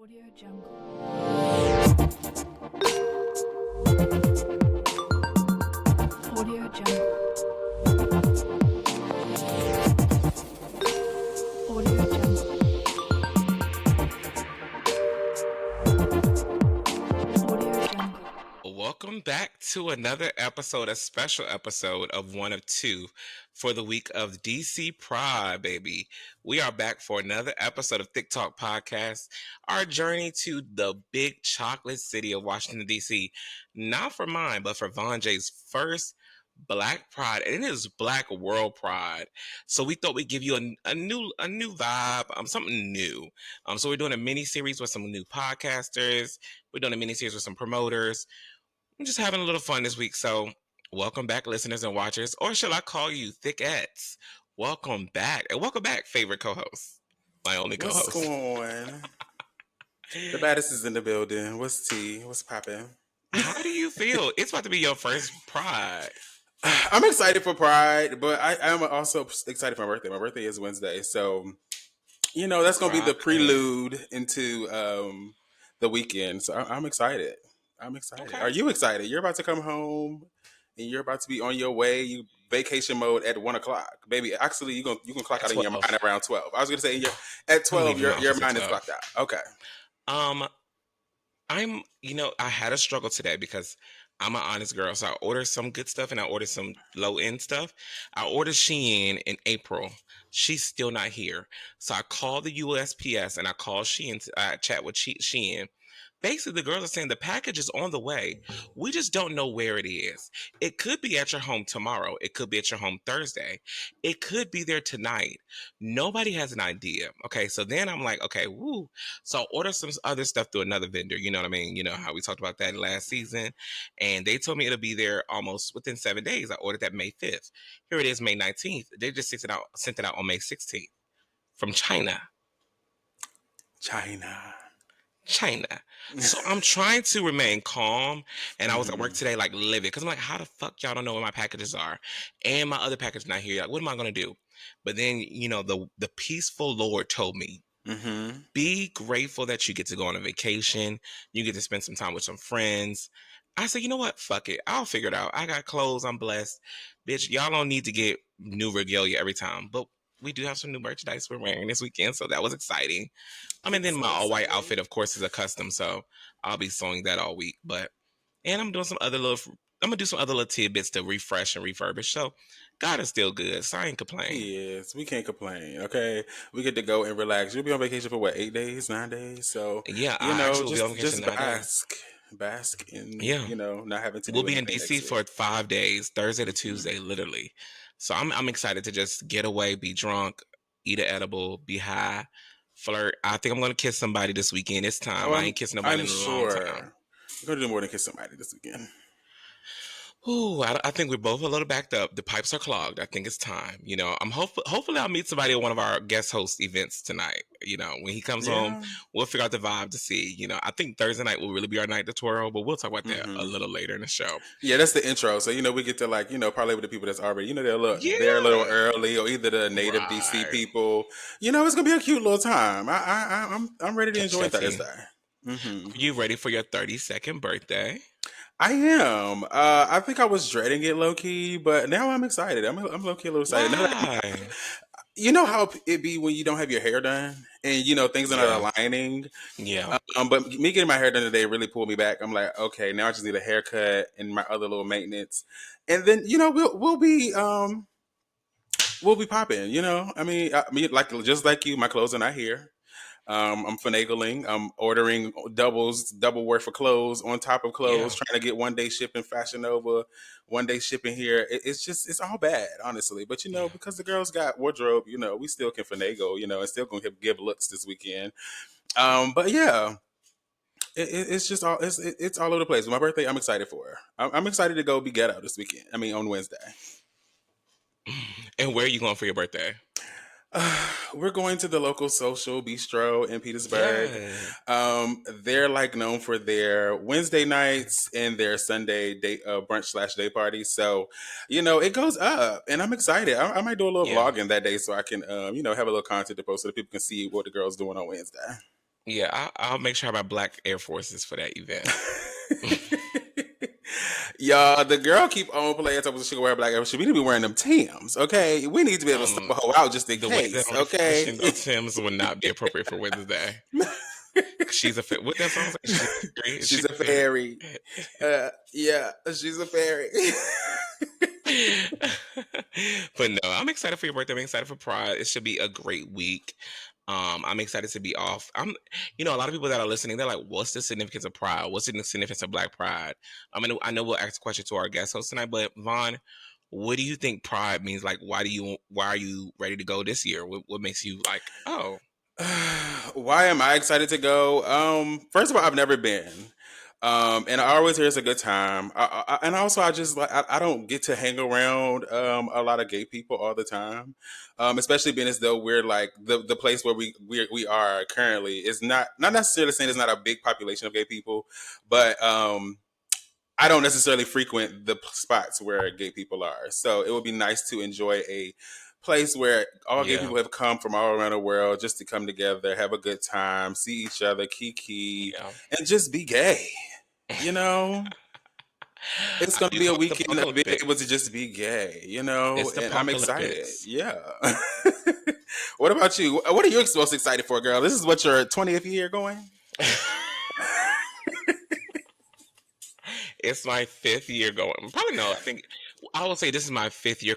Audio Jungle. Audio Jungle. Audio Jungle. Audio Jungle. Welcome back to another episode, a special episode of One of Two for the week of DC Pride, baby. We are back for another episode of Thique Talk Podcast, our journey to the big chocolate city of Washington, D.C. Not for mine, but for VonnJ's first Black Pride, and it is Black World Pride. So we thought we'd give you a new vibe, something new. So we're doing a mini series with some new podcasters. We're doing a mini series with some promoters. I'm just having a little fun this week. So welcome back, listeners and watchers, or shall I call you Thiquettes? Welcome back, and welcome back, favorite co-host, my only What's co-host. going on? The baddest is in the building. What's T? What's poppin'? How do you feel? It's about to be your first Pride. I'm excited for Pride, but I'm also excited for my birthday. My birthday is Wednesday, so that's gonna be the prelude into the weekend. So I'm excited. I'm excited. Okay. Are you excited? You're about to come home, and you're about to be on your way. You vacation mode at 1:00, baby. Actually, you can clock out in your mind around 12. I was gonna say at 12, your mind is clocked out. Okay. I had a struggle today because I'm an honest girl. So I ordered some good stuff and I ordered some low end stuff. I ordered Shein in April. She's still not here. So I called the USPS and I called Shein to chat with Shein. Basically, the girls are saying the package is on the way. We just don't know where it is. It could be at your home tomorrow. It could be at your home Thursday. It could be there tonight. Nobody has an idea. Okay, so then I'm like, okay, woo. So I ordered some other stuff through another vendor. You know what I mean? You know how we talked about that last season. And they told me it'll be there almost within 7 days. I ordered that May 5th. Here it is, May 19th. They just sent it out on May 16th from China. China. So I'm trying to remain calm, and I was at work today like livid because I'm like, how the fuck y'all don't know where my packages are, and my other package not here? Like, what am I gonna do? But then the peaceful Lord told me, be grateful that you get to go on a vacation, you get to spend some time with some friends. I said, you know what? Fuck it. I'll figure it out. I got clothes. I'm blessed. Bitch, y'all don't need to get new regalia every time. But we do have some new merchandise we're wearing this weekend, so that was exciting. And then my all-white outfit, of course, is a custom, so I'll be sewing that all week. And I'm doing I'm gonna do some other little tidbits to refresh and refurbish. So God is still good, so I ain't complaining. Yes, we can't complain. Okay, we get to go and relax. You'll be on vacation for what, 8 days, 9 days? So yeah, just bask in not having to. We'll be in DC for 5 days, Thursday to Tuesday, literally. So I'm excited to just get away, be drunk, eat an edible, be high, flirt. I think I'm gonna kiss somebody this weekend. It's time. I ain't kissing nobody in a long time. I'm gonna do more than kiss somebody this weekend. Ooh, I think we're both a little backed up. The pipes are clogged. I think it's time. I'm hopefully I'll meet somebody at one of our guest host events tonight. When he comes home, we'll figure out the vibe to see. I think Thursday night will really be our night to twirl, but we'll talk about that a little later in the show. Yeah, that's the intro. So we get to parlay with the people that's already they're a little early, or either the native DC people. It's gonna be a cute little time. I'm ready to enjoy Thursday. You ready for your 32nd birthday? I am. I think I was dreading it low key, but now I'm excited. I'm low key a little excited. Why? You know how it be when you don't have your hair done and things are not aligning. Yeah. But me getting my hair done today really pulled me back. I'm like, okay, now I just need a haircut and my other little maintenance, and then we'll be popping. I mean, like just like you, my clothes are not here. I'm finagling. I'm ordering double worth of clothes on top of clothes, trying to get 1 day shipping Fashion Nova, 1 day shipping here. It's all bad, honestly. But because the girls got wardrobe, we still can finagle, and still gonna give looks this weekend. But yeah, it's just all it's all over the place. My birthday, I'm excited for. I'm excited to go be ghetto this weekend. I mean, on Wednesday. And where are you going for your birthday? We're going to the local social bistro in Petersburg. They're known for their Wednesday nights and their Sunday day brunch/day parties. So, it goes up, and I'm excited. I might do a little vlogging that day so I can, have a little content to post so that people can see what the girls doing on Wednesday. Yeah, I'll make sure I buy black Air Forces for that event. Y'all, the girl keep on playing talking about she can wear black. She need to be wearing them Tims, okay? We need to be able to stop a hoe out just in The way that case, I'm okay? refreshing those Tims would not be appropriate for Wednesday. She's a what that song say? She's a fairy. Is she She's a fairy. Yeah, she's a fairy. But no, I'm excited for your birthday. I'm excited for Pride. It should be a great week. I'm excited to be off. A lot of people that are listening, they're like, "What's the significance of Pride? What's the significance of Black Pride?" I know we'll ask a question to our guest host tonight, but Vaughn, what do you think Pride means? Like, why are you ready to go this year? What makes you like, oh, Why am I excited to go? First of all, I've never been. And I always hear it's a good time. And also, I just like I don't get to hang around a lot of gay people all the time, especially being as though we're like the place where we are currently is not necessarily saying it's not a big population of gay people, but I don't necessarily frequent the spots where gay people are. So it would be nice to enjoy a place where all gay yeah, people have come from all around the world just to come together, have a good time, see each other, kiki, yeah? and just be gay. You know, it's going to You be a talk the weekend of being able to apocalypse. just be gay, you know, It's the and I'm excited. apocalypse. Yeah. What about you? What are you most excited for, girl? This is what your 20th year going? It's my fifth year going. Probably no. I think I will say this is my fifth year.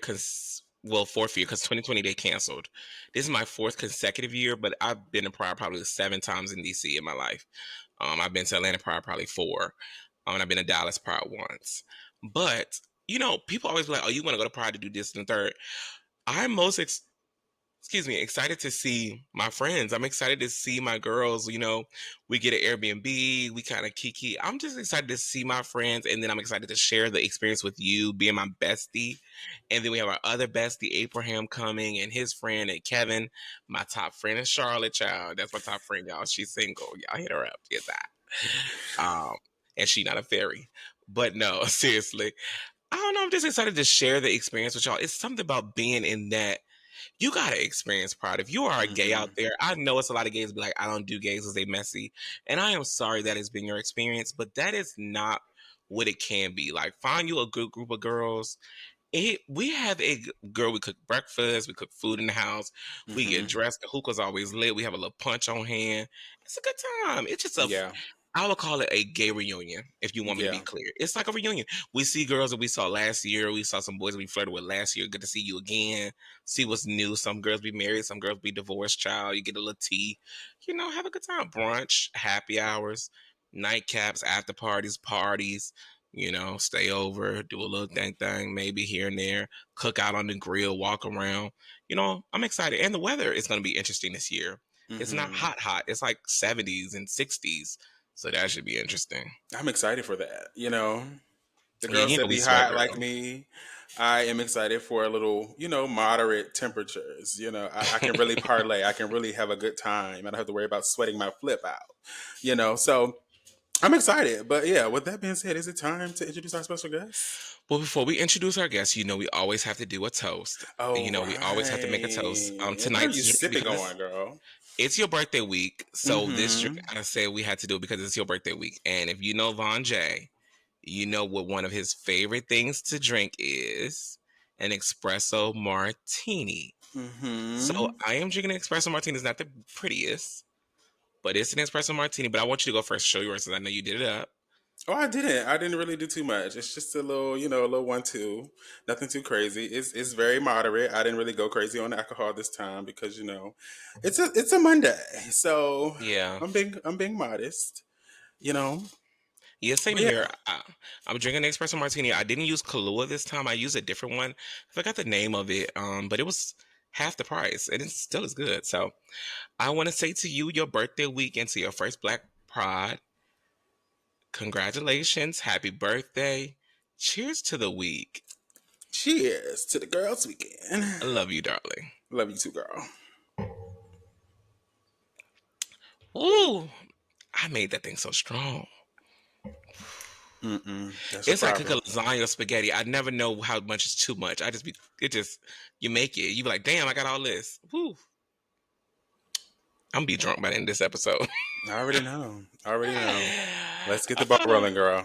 Fourth year because 2020 they canceled. This is my fourth consecutive year, but I've been to Pride probably 7 times in DC in my life. I've been to Atlanta Pride probably 4. And I've been to Dallas Pride once. But people always be like, "Oh, you want to go to Pride to do this and the third." I'm most excited to see my friends. I'm excited to see my girls. We get an Airbnb, we kind of kiki. I'm just excited to see my friends, and then I'm excited to share the experience with you, being my bestie. And then we have our other bestie, Abraham, coming, and his friend, and Kevin. My top friend is Charlotte, child. That's my top friend, y'all. She's single. Y'all hit her up. Get that. And she not a fairy. But no, seriously. I don't know. I'm just excited to share the experience with y'all. It's something about being in that you gotta experience Pride. If you are a gay out Hmm. there, I know it's a lot of gays be like, I don't do gays because they messy. And I am sorry that has been your experience, but that is not what it can be. Like, find you a good group of girls. We have girl, we cook breakfast, we cook food in the house, we get Hmm. dressed, the hookah's always lit, we have a little punch on hand. It's a good time. It's just Yeah. I would call it a gay reunion, if you want me to be Yeah. clear. It's like a reunion. We see girls that we saw last year. We saw some boys that we flirted with last year. Good to see you again. See what's new. Some girls be married. Some girls be divorced, child. You get a little tea. Have a good time. Brunch, happy hours, nightcaps, after parties. Stay over, do a little thing, maybe here and there. Cook out on the grill, walk around. I'm excited. And the weather is going to be interesting this year. It's not Hmm. hot. It's like 70s and 60s. So that should be interesting. I'm excited for that. You know, the Yeah, girls that we be sweat, hot girl. like me, I am excited for a little, moderate temperatures. I can really parlay. I can really have a good time. I don't have to worry about sweating my flip out. So I'm excited. But yeah, with that being said, is it time to introduce our special guest? Well, before we introduce our guest, we always have to do a toast. Oh, We always have to make a toast. right. And what are you Tonight's drink, sipping because on, girl? it's your birthday week. So this drink, Mm-hmm. I said we had to do it because it's your birthday week. And if you know VonnJ, you know what one of his favorite things to drink is an espresso martini. So Mm-hmm. I am drinking an espresso martini. It's not the prettiest, but it's an espresso martini. But I want you to go first. Show yours, since I know you did it up. Oh, I didn't. I didn't really do too much. It's just a little, a little 1-2. Nothing too crazy. It's very moderate. I didn't really go crazy on alcohol this time because it's a Monday, so Yeah. I'm being modest. You know, Yeah, same but yeah. here. I'm drinking an espresso martini. I didn't use Kahlua this time. I used a different one. I forgot the name of it. But it was half the price, and it still is good. So I want to say to you, your birthday week and to your first Black Pride, congratulations, happy birthday, cheers to the week. Cheers to the girls' weekend. I love you, darling. Love you too, girl. Ooh, I made that thing so strong. That's your It's like cooking problem. lasagna or spaghetti. I never know how much is too much. You make it. You be like, damn, I got all this. Woo. I'm gonna be drunk by the end of this episode. I already know. I already know. Let's get the ball rolling, girl.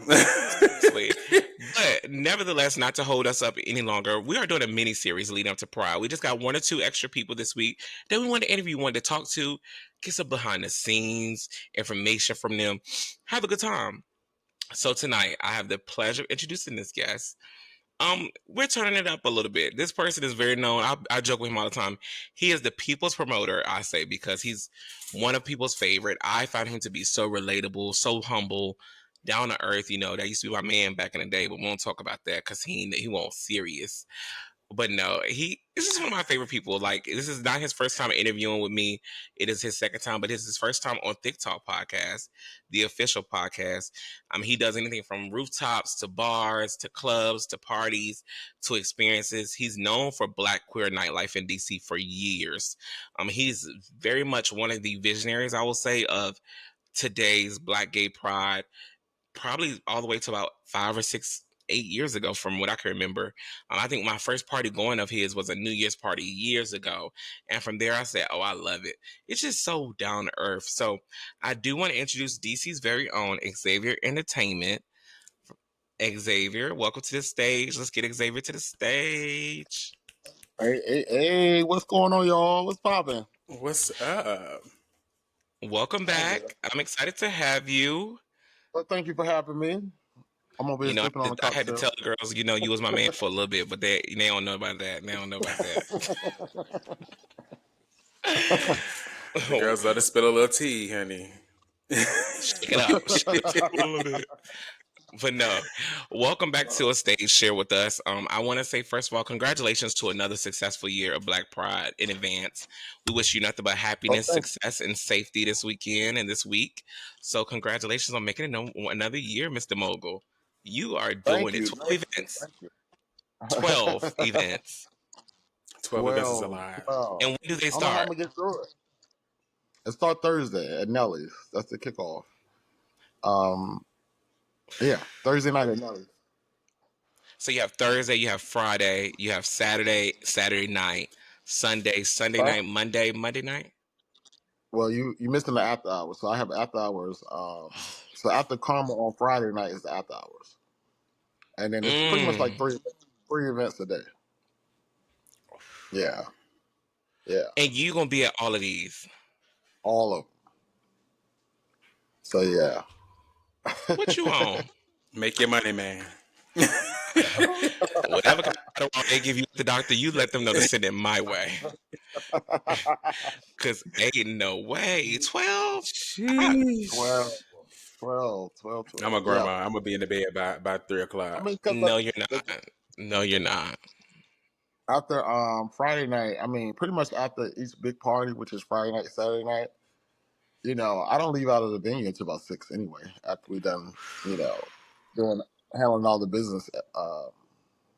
Seriously. But nevertheless, not to hold us up any longer, we are doing a mini series leading up to Pride. We just got one or two extra people this week that we want to interview, want to talk to, get some behind the scenes information from them, have a good time. So tonight, I have the pleasure of introducing this guest. We're turning it up a little bit. This person is very known. I joke with him all the time. He is the people's promoter, I say, because he's one of people's favorite. I find him to be so relatable, so humble, down to earth. You know, that used to be my man back in the day, but we won't talk about that because he won't serious. But no, this is one of my favorite people. Like, this is not his first time interviewing with me. It is his second time, but it's his first time on TikTok podcast, the official podcast. He does anything from rooftops to bars to clubs to parties to experiences. He's known for Black queer nightlife in DC for years. He's very much one of the visionaries, I will say, of today's Black gay pride, probably all the way to about 5 or 6, 8 years ago, from what I can remember. I think my first party going of his was a New Year's party years ago. And from there, I said, oh, I love it. It's just so down to earth. So I do want to introduce DC's very own Xavier Entertainment. Xavier, welcome to the stage. Let's get Xavier to the stage. Hey, what's going on, y'all? What's poppin'? What's up? Welcome back. I'm excited to have you. Well, thank you for having me. I'm over here sipping on a I had to cocktail. tell the girls, you was my man for a little bit, but they don't know about that. They don't know about that. The girls let us spill a little tea, honey. Shake it up. Shake it up a little bit. But no, welcome back to a stage share with us. I want to say, first of all, congratulations to another successful year of Black Pride in advance. We wish you nothing but happiness, success, and safety this weekend and this week. So congratulations on making it another year, Mr. Mogul. You are doing it. 12 events. 12 events. 12 events is a lot. 12. And when do they I don't know how I'm start? gonna get through it. It starts Thursday at Nelly's. That's the kickoff. Yeah, Thursday night at Nelly's. So you have Thursday, you have Friday, you have Saturday night, Sunday Right? night, Monday night. Well, you missing the after hours, so I have after hours. So after Karma on Friday night is the after hours, and then it's pretty much like three events a day. Yeah, And you gonna be at all of these. all of them. So yeah. What you on? Make your money, man. Whatever kind of wrong they give you at the doctor, you let them know to send it my way. Cause ain't no way. 12? Sheesh. 12. I'm a Yeah. grandma. I'm gonna be in the bed by 3 o'clock. I mean, cause No, you're not. No, you're not. after Friday night, I mean, pretty much after each big party, which is Friday night, Saturday night, I don't leave out of the venue until about 6 anyway. After we done, handling all the business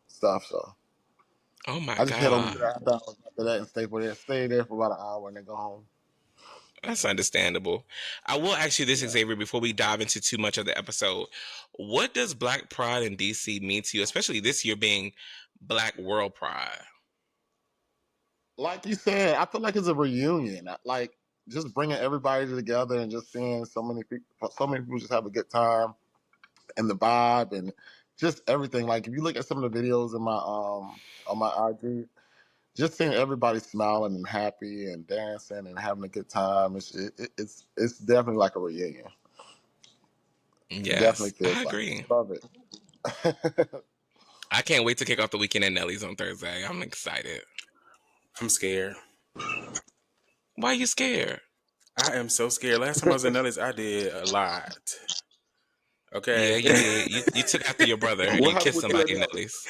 stuff. So Oh my I just head over to God. the after hours after that and stay there for about an hour and then go home. That's understandable. I will ask you this, Xavier, before we dive into too much of the episode. What does Black Pride in DC mean to you, especially this year being Black World Pride? Like you said, I feel like it's a reunion. Like just bringing everybody together and just seeing so many people just have a good time and the vibe and just everything. Like if you look at some of the videos in my on my IG, just seeing everybody smiling and happy and dancing and having a good time, it's definitely like a reunion. It definitely Yes, feels I like agree. it. Love it. I can't wait to kick off the weekend at Nelly's on Thursday. I'm excited. I'm scared. Why are you scared? I am so scared. Last time I was in Nelly's, I did a lot. Yeah, Okay. you did. You took after your brother and What you happened kissed with you at somebody in Nelly? Nelly's.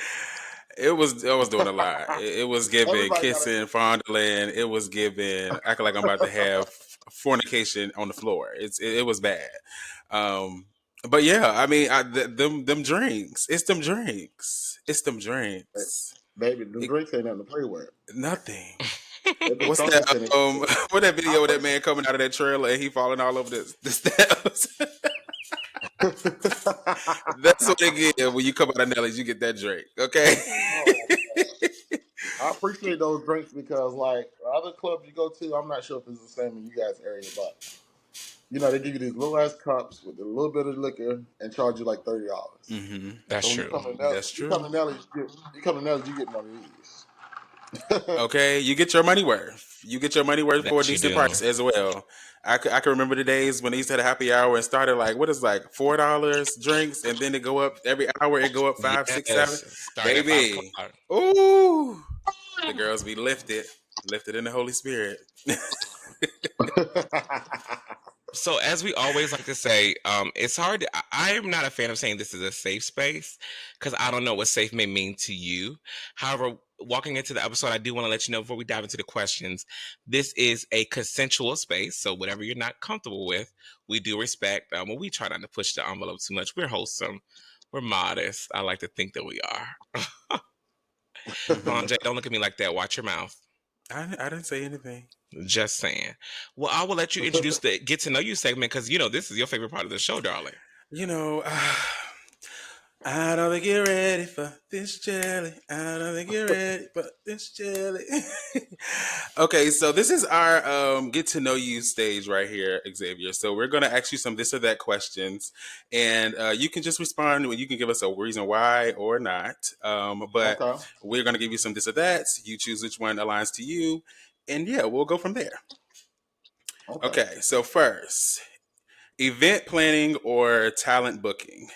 I was doing a lot. It was giving Everybody got kissing, fondling. It was giving acting like I'm about to have fornication on the floor. It was bad. But yeah, I mean, them drinks. It's them drinks. It's them a drinks. baby. Them It, drinks ain't nothing to play with. nothing. They be What's talking that? to me. What that I video of that first. man coming out of that trailer and he falling all over the steps? That's what they get when you come out of Nelly's. You get that drink, okay? Oh, I appreciate those drinks because, like, other clubs you go to, I'm not sure if it's the same in you guys' area, but they give you these little ass cups with a little bit of liquor and charge you like $30. Hmm. That's So when true. That's true. You come to Nelly's, you get one of these. Okay, you get your money worth. You get your money worth for a That you decent do. price as well. I can remember the days when they used to have a happy hour and started like what is like $4 drinks, and then it go up every hour. It go up five, six, seven. Yes. Start at 5 o'clock. Baby, ooh, the girls be lifted in the Holy Spirit. So as we always like to say, it's hard. I am not a fan of saying this is a safe space because I don't know what safe may mean to you. However, walking into the episode, I do want to let you know before we dive into the questions, this is a consensual space. So whatever you're not comfortable with, we do respect. We try not to push the envelope too much. We're wholesome. We're modest. I like to think that we are. Mhm. Vonj, don't look at me like that. Watch your mouth. I didn't say anything. Just saying. Well, I will let you introduce the get to know you segment because this is your favorite part of the show, darling. You know, I don't think you're ready for this jelly. I don't think you're ready for this jelly. Okay, so this is our get to know you stage right here, Xavier. So we're going to ask you some this or that questions, and you can just respond. You can give us a reason why or not. But Okay. we're going to give you some this or that's. You choose which one aligns to you, and yeah, we'll go from there. Okay. Okay, so first, event planning or talent booking?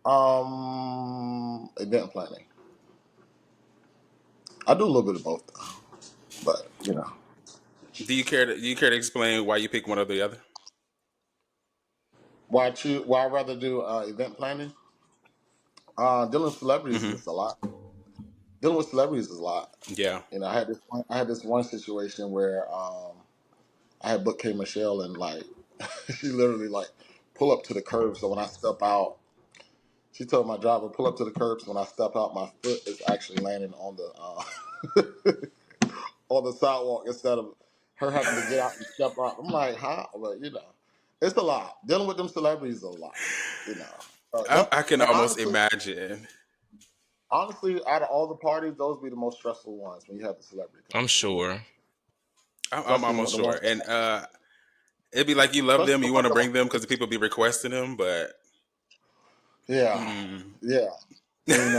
Um, Event planning. I do a little bit of both, but Do you care to explain why you pick one or the other? why I rather do event planning. Dealing with celebrities is Hmm. just a lot. Dealing with celebrities is a lot. Yeah. I had this one situation where I had booked K Michelle and like she literally like pull up to the curb. So when I step out, she told my driver pull up to the curb. So when I step out, my foot is actually landing on the on the sidewalk instead of her having to get out and step out. I'm like, how? But it's a lot. Dealing with them celebrities is a lot. You know, I can and almost imagine. honestly, out of all the parties, those be the most stressful ones when you have the celebrity come I'm through. sure. I'm Especially almost the sure. ones, And it'd be like you love especially them, the you want ones to that bring them because the people be requesting them, but yeah, mm. yeah. And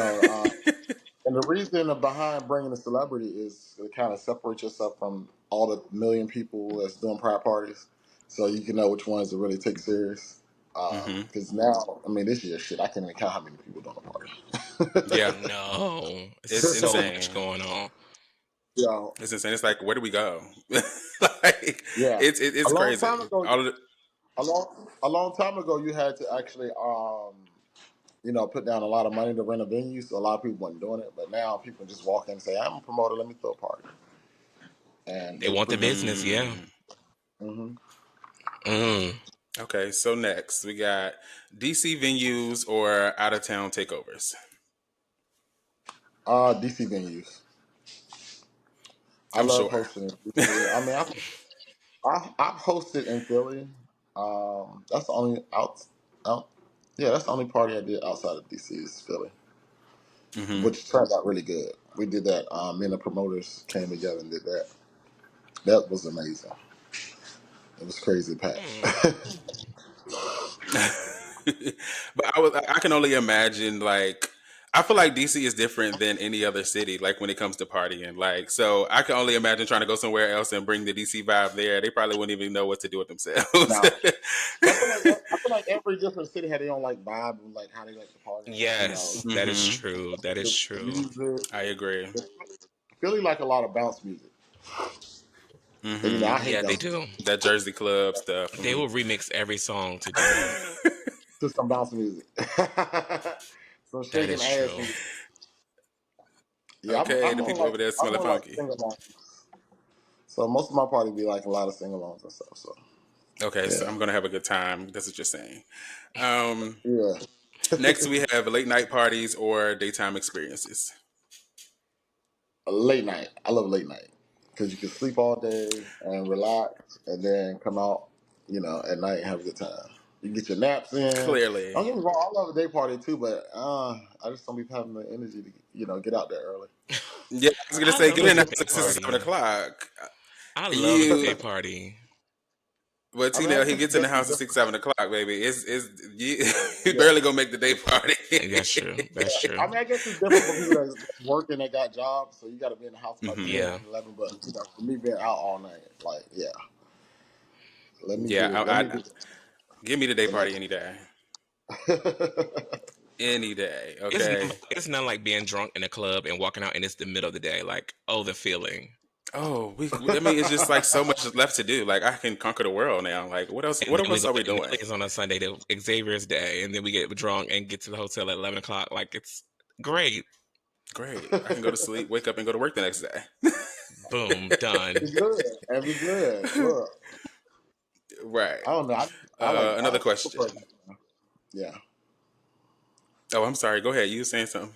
and the reason behind bringing a celebrity is to kind of separate yourself from all the million people that's doing private parties, so you can know which ones to really take serious. Hmm. Because now, I mean, this year, shit, I can't even count how many people doing a Yeah, I party. know. it's So much insane. going on. Yeah, It's insane. It's like, where do we go? Like, yeah. A it's long crazy. time ago, All of a long time ago, you had to actually, put down a lot of money to rent a venue. So a lot of people weren't doing it, but now people just walk in and say, "I'm a promoter. Let me throw a party," and They it's want the pretty easy. business, yeah. mm. Hmm. Mm. Okay, so next we got DC venues or out of town takeovers. DC venues. I I'm love sure. hosting in DC. I mean, I've hosted in Philly. That's the only out. Yeah, that's the only party I did outside of DC is Philly, Hmm. which turned out really good. We did that. Me and the promoters came together and did that. That was amazing. It was crazy packed. Mm. But I can only imagine like I feel like DC is different than any other city like when it comes to partying like so I can only imagine trying to go somewhere else and bring the DC vibe there. They probably wouldn't even know what to do with themselves. Now, I feel like every different city had their own like vibe and like how they like to party. Yes, that is Hmm. true. That is The true. music. I agree. Philly like a lot of bounce music, and I Hmm. hate Yeah, they bounce music. do. That Jersey club stuff. They Hmm. will remix every song to do that. Just some bounce music, some That shaking is ass true. music. Yeah, Okay, I'm the more people like over there smelling funky. sing alongs. So most of my party be like a lot of sing alongs and stuff. So Okay, so yeah, I'm gonna have a good time. That's what you're saying. Um, yeah. Next, we have late night parties or daytime experiences. A late night. I love late night because you can sleep all day and relax, and then come out, at night and have a good time. You can get your naps in. Clearly. Don't get me wrong, I love a day party too, but I just don't be having the energy to get out there early. Yeah, I was gonna I say love get a in the good house day at 6 or 7 party. o'clock. I love a good day You, party. well, I mean, I TeeNell, he guess it's gets in the definitely house at different. 6, 7 o'clock, baby. He Yeah. barely gonna make the day party. That's true. That's true. I mean, I guess it's different for people that's working, that got jobs, so you got to be in the house by Hmm. 10, Yeah. 11. But for me being out all night, like, yeah, let me Yeah, do it. Let me do give me the day the night. party any day, any day. Okay. It's not like being drunk in a club and walking out and it's the middle of the day. Like, oh, the feeling. Oh, I mean, it's just like so much left to do. Like I can conquer the world now. Like what else? And What then we else go are we to doing? Millions on a Sunday to Xavier's Day, and then we get drunk and get to the hotel at 11 o'clock. Like, it's great. Great. I can go to sleep, wake up, and go to work the next day. Boom, done. It's good. And be good. Look, Right. I don't know. I Another question. prefer, yeah. Oh, I'm sorry. Go ahead. You were saying something?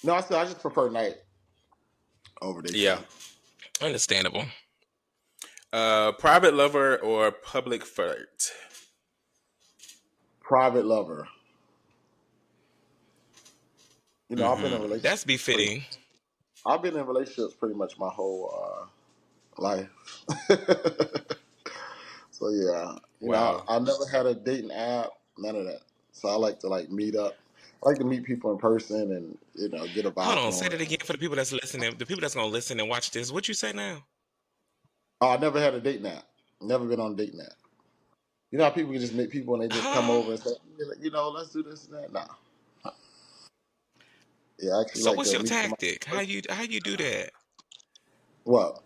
No, I just prefer night over Yeah. daytime. Understandable. Private lover or public flirt? Private lover. I've been in Mm-hmm. That's relationships pretty. befitting. I've been in relationships pretty much my whole life. So yeah, Wow. I never had a dating app, none of that. So I like to meet up. I like to meet people in person and get a Hold vibe on, say going. that again for the people that's listening. The people that's gonna listen and watch this. What you say now? Oh, I never had a dating app. Never been on a dating app. You know how people can just meet people and they just come Huh? over and say, let's do this and that. Nah. Yeah, I actually So like what's to your meet somebody tactic? in person. How you do that? What?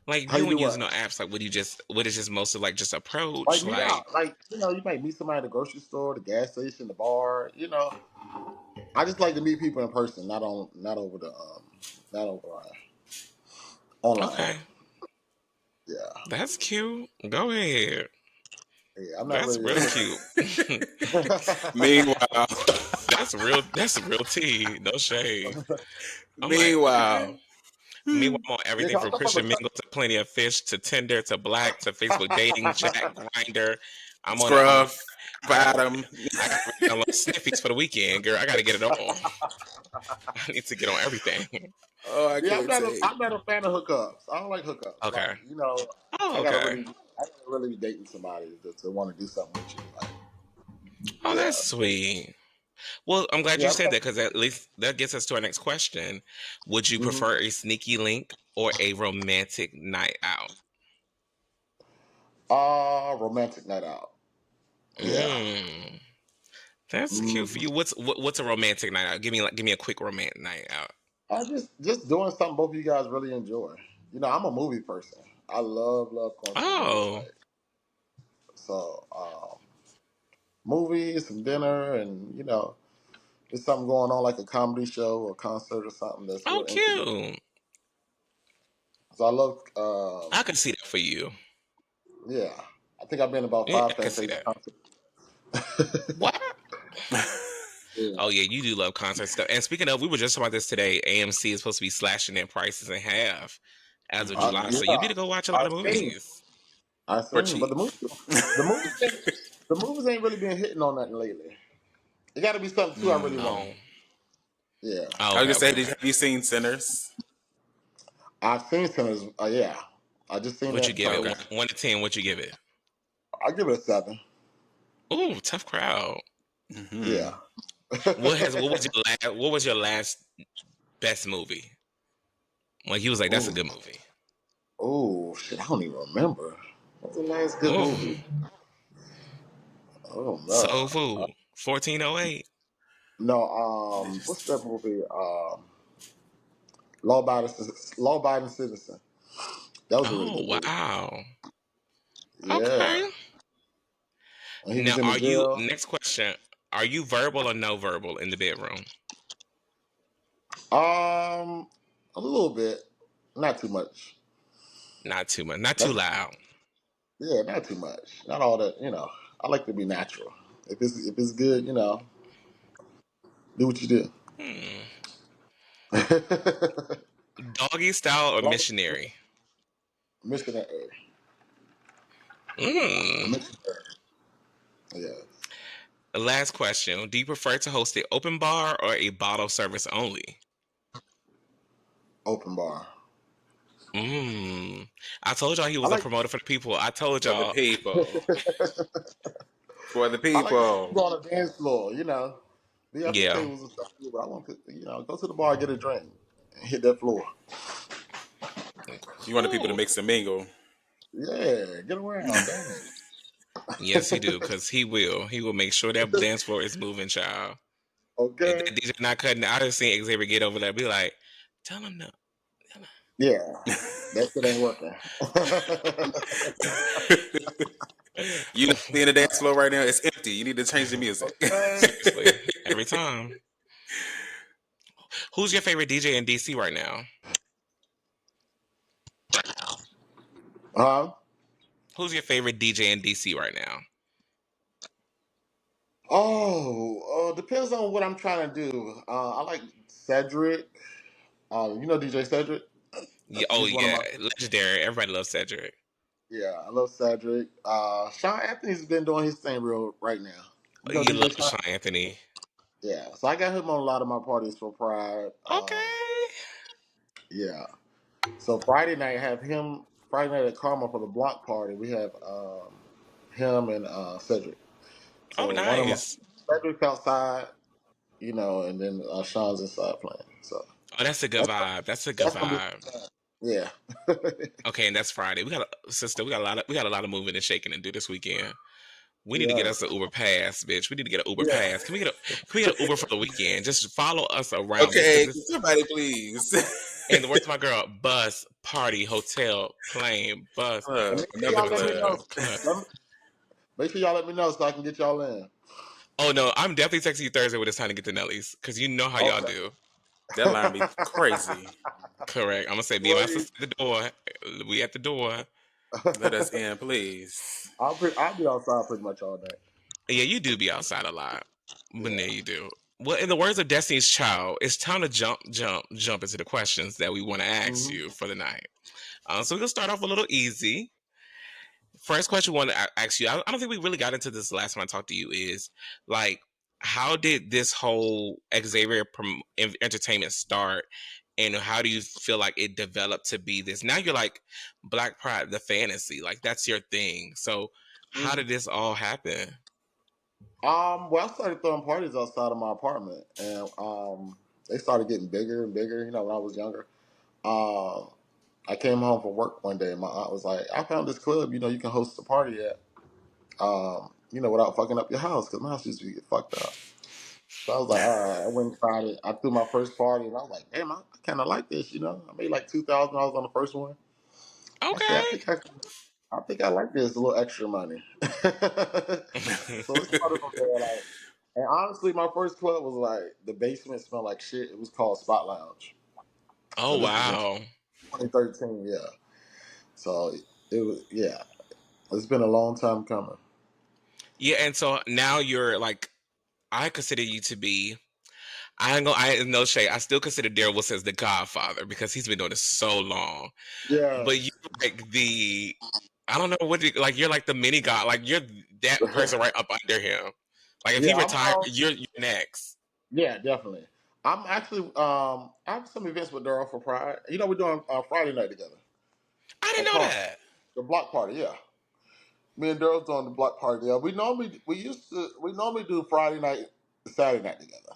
Like How you you do don't use what? no apps. Like what is just mostly like just Like approach? meet Like, out. Like, you might meet somebody at the grocery store, the gas station, the bar. I just like to meet people in person, not over online. okay, Yeah. that's cute. Go ahead. Yeah, I'm not That's really. real cute. Meanwhile, That's real tea. No shade. I'm like, okay. meanwhile, Meanwhile, I'm on Yeah, everything 'cause from I come from a Christian Mingle to Plenty of Fish to Tinder to Black to Facebook dating chat grinder. I'm on it. scruff, I got bottom. I got to download Sniffies for the weekend, girl. I got to get it all. I need to get on everything. Oh, I Yeah, can't take. I'm not a fan of hookups. I don't like hookups. Okay. Like, Oh, okay. I gotta really be dating somebody to want to do something with you. Like, Oh, yeah, that's sweet. Well, I'm glad you yeah. said that because at least that gets us to our next question. Would you Hmm. prefer a sneaky link or a romantic night out? Romantic night out. Yeah. Mm, that's cute for Hmm. you. What's a romantic night out? Give me a quick romantic night out. I just doing something both of you guys really enjoy. I'm a movie person. I love going to the movies. Oh, Like, so, movies, some dinner, and there's something going on like a comedy show or concert or something that's oh, real intimate. cute. So I love, I can see that for you. yeah. I think I've been about Yeah, I five can see Fantasia that. concerts. What? Yeah. Oh yeah, you do love concert stuff. And speaking of, we were just talking about this today. AMC is supposed to be slashing their prices in half as of July, so you Yeah, need to go watch a lot I of seen, movies. I For seen, but cheap. the movies, the movies ain't really been hitting on nothing lately. It got to be something too I really want. Oh, Yeah, oh, I was okay, gonna say, okay, okay. have you seen Sinners? I've seen Sinners. Yeah, I just seen What you that give it? Okay. too. One to 10. What you give it? I give it a 7. Ooh, tough crowd. Hmm. Yeah. What was your last best movie? Like you was like, that's a Ooh, good movie. shit! I don't even remember. What's the last good Ooh, movie? Oh Soul no, Food. 1408. no. Did you What's that movie? Law Abiding Citizen. That was a really Oh good movie. wow. Yeah, Okay. and he Now, was in the are you? jail. Next question. Are you verbal or no verbal in the bedroom? A little bit, not too much. Not too much. Not too That's loud. Yeah, not too much. Not all that. I like to be natural. If it's good, do what you do. Hmm. As Doggy style or long as missionary? missionary, Mm. missionary. Yeah. Last question: do you prefer to host an open bar or a bottle service only? Open bar. Mm. I told y'all he I was a like promoter for the people. I told For the y'all. people. For the I like to see people. people on the dance floor, you know. Be at the Yeah. tables and stuff too, but I want to, go to the bar, get a drink, and hit that floor. You want the people to Cool. mix and mingle. Yeah, get around, dance. Yes, he do, because he will. He will make sure that dance floor is moving, child. If Okay. that DJ not cutting, I just seen Xavier get over there, be like, tell him no. Tell him. Yeah, that shit ain't working. You know, be in the dance floor right now. It's empty. You need to change the music. Okay. Seriously, every time. Who's your favorite DJ in DC right now? Huh? Who's your favorite DJ in DC right now? Oh, depends on what I'm trying to do. I like Cedric. You know DJ Cedric? Yeah, oh He's one of yeah, my. legendary. Everybody loves Cedric. Yeah, I love Cedric. Sean Anthony's been doing his thing real right now. You know You love DJ Sean? Sean Anthony. Yeah, so I got him on a lot of my parties for Pride. Okay. Yeah, so Friday night have him. Friday night at Karma for the block party. We have him and Cedric. Oh, So one of my nice. Cedric's outside, and then Sean's inside playing. So Oh, that's a good that's vibe. That's a good that's gonna be vibe. yeah. Okay, and that's Friday. We got sister. We got a lot of moving and shaking to do this weekend. We need to get Yeah, us an Uber pass, bitch. We need to get an Uber yeah. pass. Can we get an Uber for the weekend? Just follow us around, bitch. Because Okay, this somebody please. and the words of my girl: bus, party, hotel, plane, bus, And Club, make sure another y'all let me hotel, know. club. club. Make sure y'all let me know so I can get y'all in. Oh no, I'm definitely texting you Thursday when it's time to get to Nelly's because you know how y'all Okay. do. That line be crazy. Correct. I'm gonna say, me and my Boy, sister at the door. We at the door. Let us in, please. I'll be outside pretty much all night. Yeah, you do be outside a lot, but Yeah. yeah, you do. Well, in the words of Destiny's Child, it's time to jump into the questions that we want to ask Hmm. you for the night. So we're gonna start off a little easy. First question I want to ask you. I don't think we really got into this last time I talked to you. Is like, how did this whole Xavier Entertainment start, and how do you feel like it developed to be this? Now you're like Black Pride, the fantasy, like that's your thing. So how Hmm. did this all happen? Well, I started throwing parties outside of my apartment, and they started getting bigger and bigger. When I was younger, uh, I came home from work one day, and my aunt was like, "I found this club. You can host a party at. Without fucking up your house, because my house used to get fucked up." So I was like, all right. I went and tried it. I threw my first party, and I was like, damn, I kind of like this. I made like $2,000 on the first one. I said, Okay. I think I like this a little extra money. So it started from there. And honestly, my first club was like the basement smelled like shit. It was called Spot Lounge. Oh So this was in wow. 2013. Yeah. So it was yeah. It's been a long time coming. Yeah, and so now you're like, I consider you to be. I ain't gonna. I no shade. I still consider Daryl Wilson as the Godfather because he's been doing this so long. But you Yes. like the. I don't know what like. You're like the mini god. Like you're that person right up under him. Like if he Yeah. retired, you're next. Yeah, definitely. I'm actually I have some events with Daryl for Pride. We're doing Friday night together I didn't at know Carl. that. The block party, yeah. Me and Daryl's doing the block party. Yeah, we normally do Friday night, Saturday night together.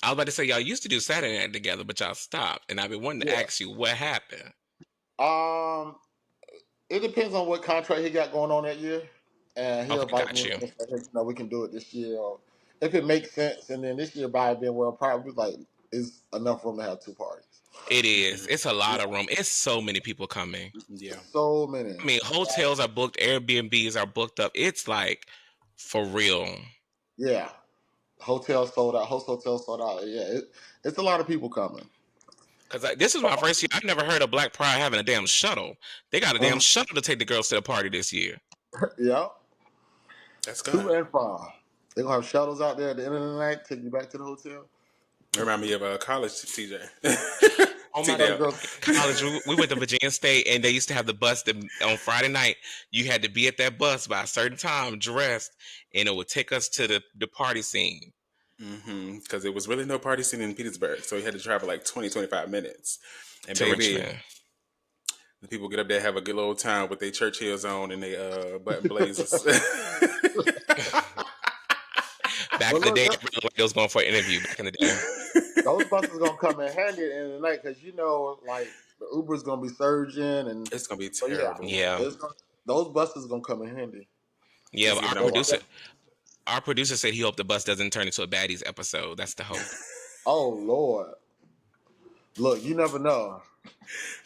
I was about to say y'all used to do Saturday night together, but y'all stopped. And I've been wanting to Yeah. ask you what happened. Um, it depends on what contract he got going on that year, and he'll Okay, invite got me you. and say, hey, we can do it this year, or if it makes sense. And then this year, by it being World Pride, we like is enough room to have two parties. It is. Mhm. It's a lot of room. It's so many people coming. Yeah. So many. I mean, hotels are booked, Airbnbs are booked up. It's like for real. Yeah. Hotel sold out. Host hotel sold out. Yeah, it's a lot of people coming. Because this is my first year. I've never heard of Black Pride having a damn shuttle. They got a damn Mhm. shuttle to take the girls to the party this year. Yeah, That's to good. and from. They're gonna have shuttles out there at the end of the night, take you back to the hotel. Remind me of a college TJ. Oh my TeeNell. God. In college, we went to Virginia State, and they used to have the bus that on Friday night. You had to be at that bus by a certain time, dressed, and it would take us to the party scene. Because it was really no party scene in Petersburg, so we had to travel like 20-25 minutes. And To baby, Richmond. the people get up there, have a good old time with their church heels on and they button blazers. Back But in the look, day, I really like those going for an interview. Back in the day. those buses gonna come in handy at the end of the night because like the Uber's gonna be surging, and It's gonna be so yeah, terrible. Yeah, those buses gonna come in handy. yeah. It's But giving So, our producer said he hoped the bus doesn't turn into a baddies episode. That's the hope. oh Lord, look, you never know.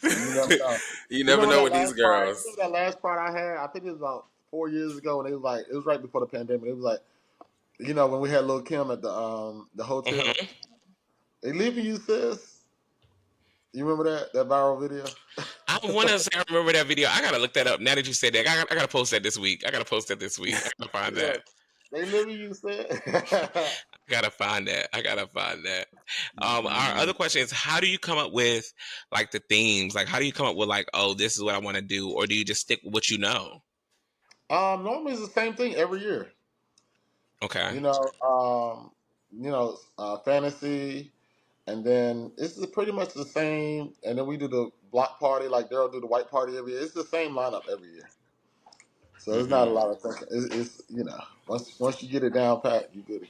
You never know. You You never remember know that with these last part? You girls. remember that last part I had? I think it was about 4 years ago, and it was right before the pandemic. It was like, when we had Lil Kim at the hotel. Hmm. They leaving you, sis. You remember that viral video? I want to say I remember that video. I gotta look that up. Now that you said that, I gotta post that this week. I gotta post that this week. I gotta find Yeah, that. they leaving you, sis. I gotta find that. I gotta find that. Our Mm-hmm. other question is, how do you come up with like the themes? Like, how do you come up with like, oh, this is what I want to do, or do you just stick with what you know? Normally it's the same thing every year. Okay. You know, fantasy, and then it's pretty much the same. And then we do the block party, like Daryl do the white party every year. It's the same lineup every year. So there's not a Mm-hmm. lot of thinking. It's once you get it down pat, you good to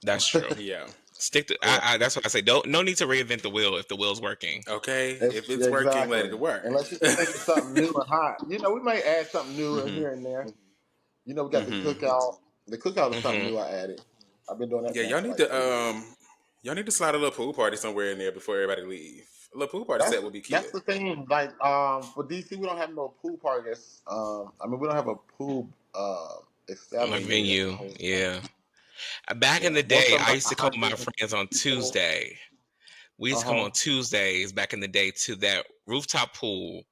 That's go. true. Yeah. Stick to. Yeah, That's what I say. Don't. No need to reinvent the wheel if the wheel's working. Okay. If yeah, it's working, let exactly. it work. Unless you can think of something new and hot. We might add something new in Mm-hmm. here and there. We got the Mm-hmm. cookout. The cookout is something Hmm. new I added. I've been doing that Yeah, thing for like 3 years. y'all need to slide a little pool party somewhere in there before everybody leave. A little pool party That's set would be cute. that's the thing. Like for DC, we don't have no pool party. We don't have a pool Like establishment in the venue. whole town. Yeah. Back in Yeah, the most day, of them I like used to call my 100 friends on people. Tuesday. We used Uh to come huh. on Tuesdays back in the day to that rooftop pool.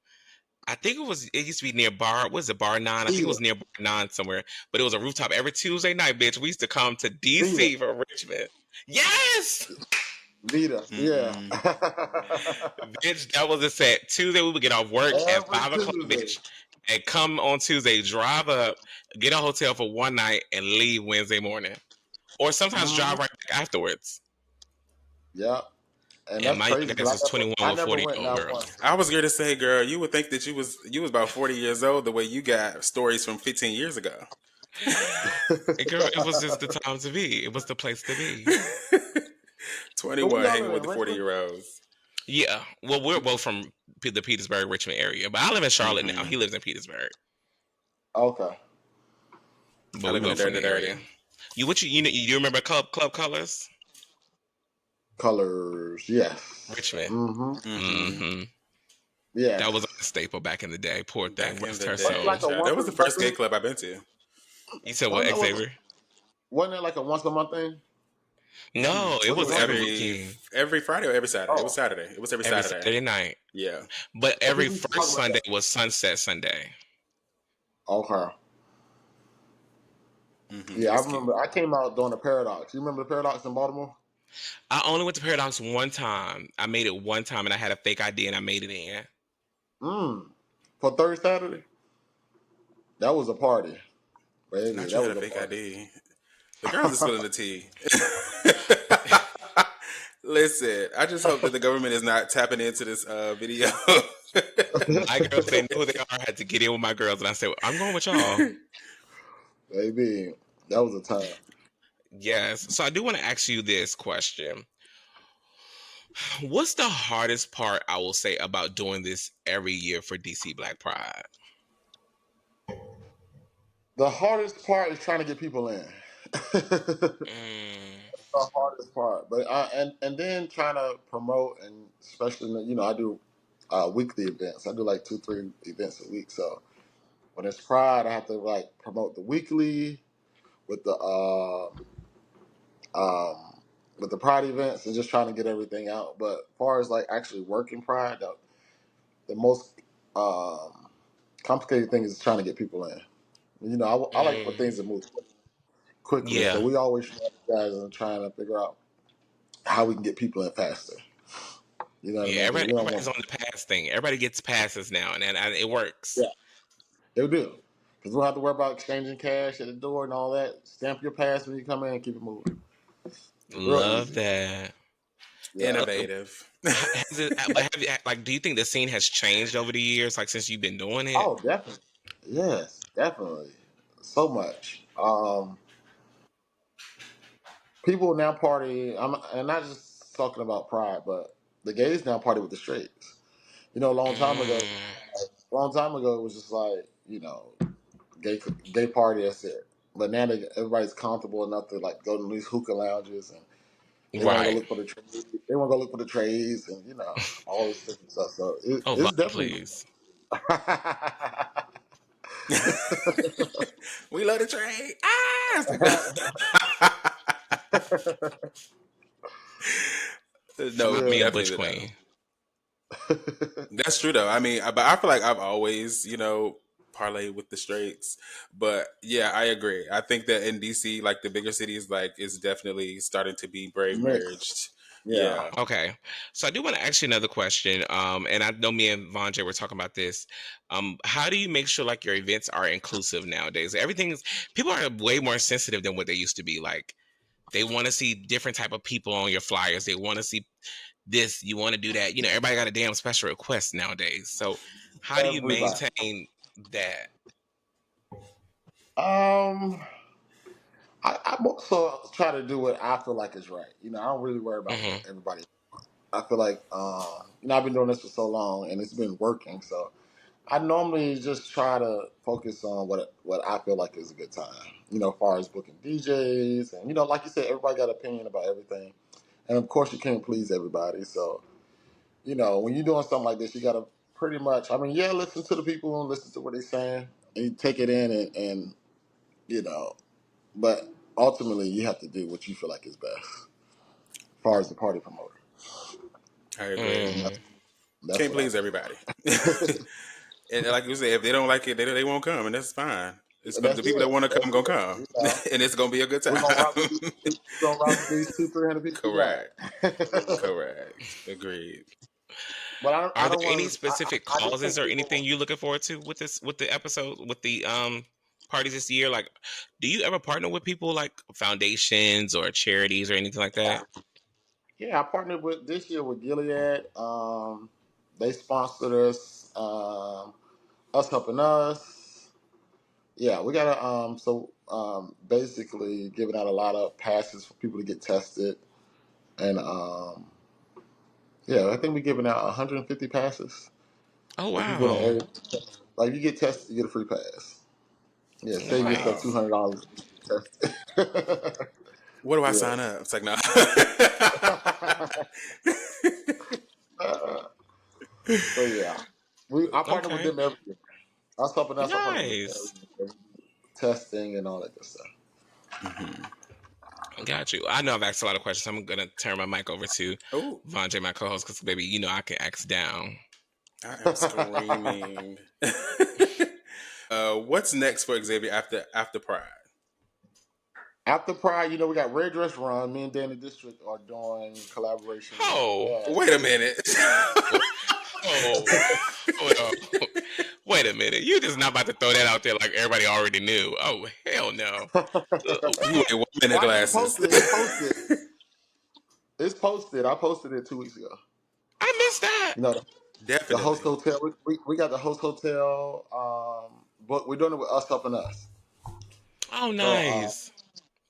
I think it used to be near Bar, was it Bar 9? I think it Vita, was near Bar 9 somewhere, but it was a rooftop every Tuesday night, bitch. We used to come to Vita, DC for Richmond. Yes! Vita. Yeah. Mm-mm. Bitch, that was a set. Tuesday, we would get off work at Every 5 o'clock, Tuesday. bitch, and come on Tuesday, drive up, get a hotel for one night, and leave Wednesday morning. Or sometimes Hmm. drive right back afterwards. Yeah. And And that's my young crazy ass because is 21 I with never 40 went year old not girls. once. I was going to say, girl, you would think that you was about 40 years old the way you got stories from 15 years ago. Girl, it was just the time to be. It was the place to be. 21 Y'all hanging live with in the Richmond? 40-year-olds. Yeah. Well, we're both from the Petersburg, Richmond area, but I live in Charlotte now. Mm-hmm. He lives in Petersburg, Okay. but I we live in the both from dirty, the area. dirty. You remember Club Colors? Colors. Yes. Richmond. Mm-hmm. Mm-hmm. Hmm. That was Yes. a staple back in the day. Poor thing, Back in rest the her Wasn't it day, soul. like a child. That once was a the first gay wasn't club I've been to. You said what, wasn't that, Xavier? wasn't it like a once a month thing? No, it It Was it was was once a every month? weekend, every Friday or every Saturday. It was Oh, Saturday. It was every every Saturday. Saturday night. Yeah. But I every think we used to talk first about Sunday that. was Sunset Sunday. Okay. Mm-hmm. It Yeah, I was cute. remember. I came out during the Paradox. You remember the Paradox in Baltimore? I only went to Paradox one time. I made it one time, and I had a fake ID, and I made it in. Mm. For third Saturday, that was a party, baby. Not you That had was a a fake party. ID. The girls are spilling the tea. Listen, I just hope that the government is not tapping into this video. My girls, they knew who they are. I had to get in with my girls, and I said, "I'm going with y'all." Baby, that was a time. Yes. So I do want to ask you this question: what's the hardest part, I will say, about doing this every year for DC Black Pride? The hardest part is trying to get people in. The Mm, hardest part, but and then trying to promote, and especially I do weekly events. I do like 2-3 events a week. So when it's Pride, I have to like promote the weekly with um, the Pride events and just trying to get everything out. But as far as like actually working Pride, the most um, complicated thing is trying to get people in. I like for mm, things to move quickly, so yeah. we always strategize and trying to figure out how we can get people in faster. You know what I Yeah, mean? Because we don't everybody's want. on the pass thing. Everybody gets passes now, and it works. Yeah, it'll do. Because we don't have to worry about exchanging cash at the door and all that. Stamp your pass when you come in and keep it moving. Real Love easy. that. Yeah. Innovative. Has it, but have you, like, do you think the scene has changed over the years, like since you've been doing it? Oh, definitely. Yes, definitely. So much. People now party. And not just talking about Pride, but the gays now party with the straights. You know, Mm, a long time ago, it was just like, gay gay party. That's it. But now everybody's comfortable enough to like go to these hookah lounges and they want to go right. look for the they want to go look for the trays and all this different stuff. So Oh, it's Von, definitely. please. We love the trade. No, Find me a Yeah. butch definitely though. queen. That's true though. I mean, but I feel like I've always, parlayed with the straights. But yeah, I agree. I think that in DC, like the bigger cities, like is definitely starting to be brave Mixed. marriaged. Yeah. Yeah. Okay, so I do want to ask you another question. And I know me and VonnJ were talking about this. How do you make sure like your events are inclusive nowadays? Everything's People are way more sensitive than what they used to be. Like they want to see different type of people on your flyers. They want to see this. You want to do that. Everybody got a damn special request nowadays. So how do you Everybody. maintain that? Um, I also try to do what I feel like is right. I don't really worry about what Hmm. everybody. I feel like I've been doing this for so long and it's been working. So I normally just try to focus on what I feel like is a good time. As far as booking DJs and like you said, everybody got an opinion about everything, and of course you can't please everybody. So when you're doing something like this, you got to pretty much. I mean, yeah, listen to the people and listen to what they're saying, and you take it in and you know, but ultimately you have to do what you feel like is best, as far as the party promoter. I agree. And Mm. that's Can't what I please everybody. And like you said, if they don't like it, they won't come, and that's fine. It's and gonna that's the people that it. want to come That's gonna it. come, and it's gonna be a good We're time. gonna rock with these. We're gonna rock with these 200-300 people we got. Correct. Correct. Agreed. But I Are there don't any want to. specific I just causes think or people. anything you looking forward to with the episode with the parties this year? Like, do you ever partner with people like foundations or charities or anything like Yeah, that? yeah. I partnered with this year with Gilead. They sponsored us. Us helping us. Yeah, we gotta. Basically giving out a lot of passes for people to get tested, and yeah, I think we're giving out 150 passes Oh for people in the wow, area. Like you get tested, you get a free pass. Yeah, save yourself nice. Wow. $200 tested. Where do I Yeah. sign up? It's like no. So yeah, I partner with Okay, them every year. Us helping us, I partner with them nice. every year. Testing and all that good stuff. Mhm. Got you. I know I've asked a lot of questions. I'm gonna turn my mic over to Oh, VonnJ, my co-host, because baby, I can ask down. I am screaming. What's next for Xavier after Pride? After Pride, we got Red Dress Run. Me and Danny District are doing collaboration with Oh, Wait a minute. oh, hold on. Wait a minute. You just not about to throw that out there like everybody already knew. Oh, hell no. You What? wear 1 minute Well, actually glasses. posted. It's posted. It's posted. I posted it 2 weeks ago. I missed that. You know, the host Definitely. hotel. We got the host hotel. But we're doing it with Us Helping Us. Oh, So nice.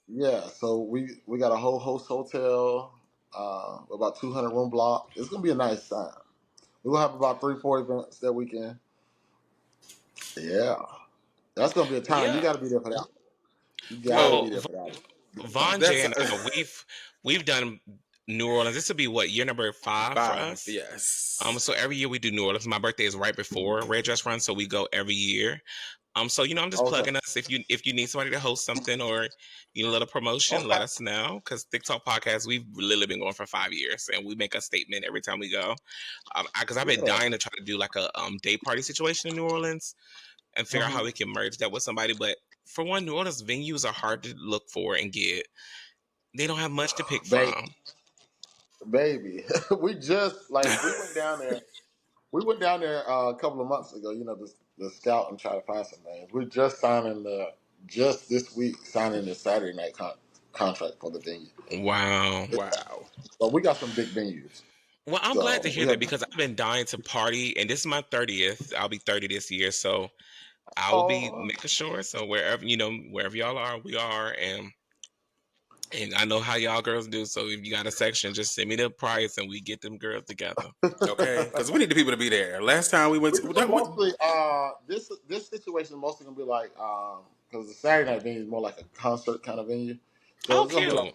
yeah, so we got a whole host hotel, about 200 room block. It's gonna be a nice time. We'll have about 3-4 events that weekend. Yeah, that's gonna be a time. You Yeah. got to be there for that. You got to Well, be there for that. Good time. Von J That's and I, we've done New Orleans. This will be what, year number 5 for 5. us. Yes. So every year we do New Orleans. My birthday is right before Red Dress Run, so we go every year. So I'm just Okay. plugging us. If you need somebody to host something or you need a little promotion, Okay. let us know. Because Thique Talk Podcast, we've literally been going for 5 years, and we make a statement every time we go. Because I've been Yeah. dying to try to do like a day party situation in New Orleans and figure out how hmm we can merge that with somebody. But for one, New Orleans venues are hard to look for and get. They don't have much to pick They from. baby. We just like we went down there. We went down there a couple of months ago. You know, the scout and try to find some names. We're just signing the just this week signing the Saturday night contract for the venue. Wow. Wow. But we got some big venues, Well, I'm glad to so hear we that have. because I've been dying to party, and this is my 30th. I'll be 30 this year, so I will be Oh, making sure. So wherever y'all are, we are, and I know how y'all girls do. So if you got a section, just send me the price, and we get them girls together. Okay, because we need the people to be there. Last time we went we're to doing mostly this situation is mostly gonna be like because the Saturday night venue is more like a concert kind of venue, so Oh, it's gonna be cute. like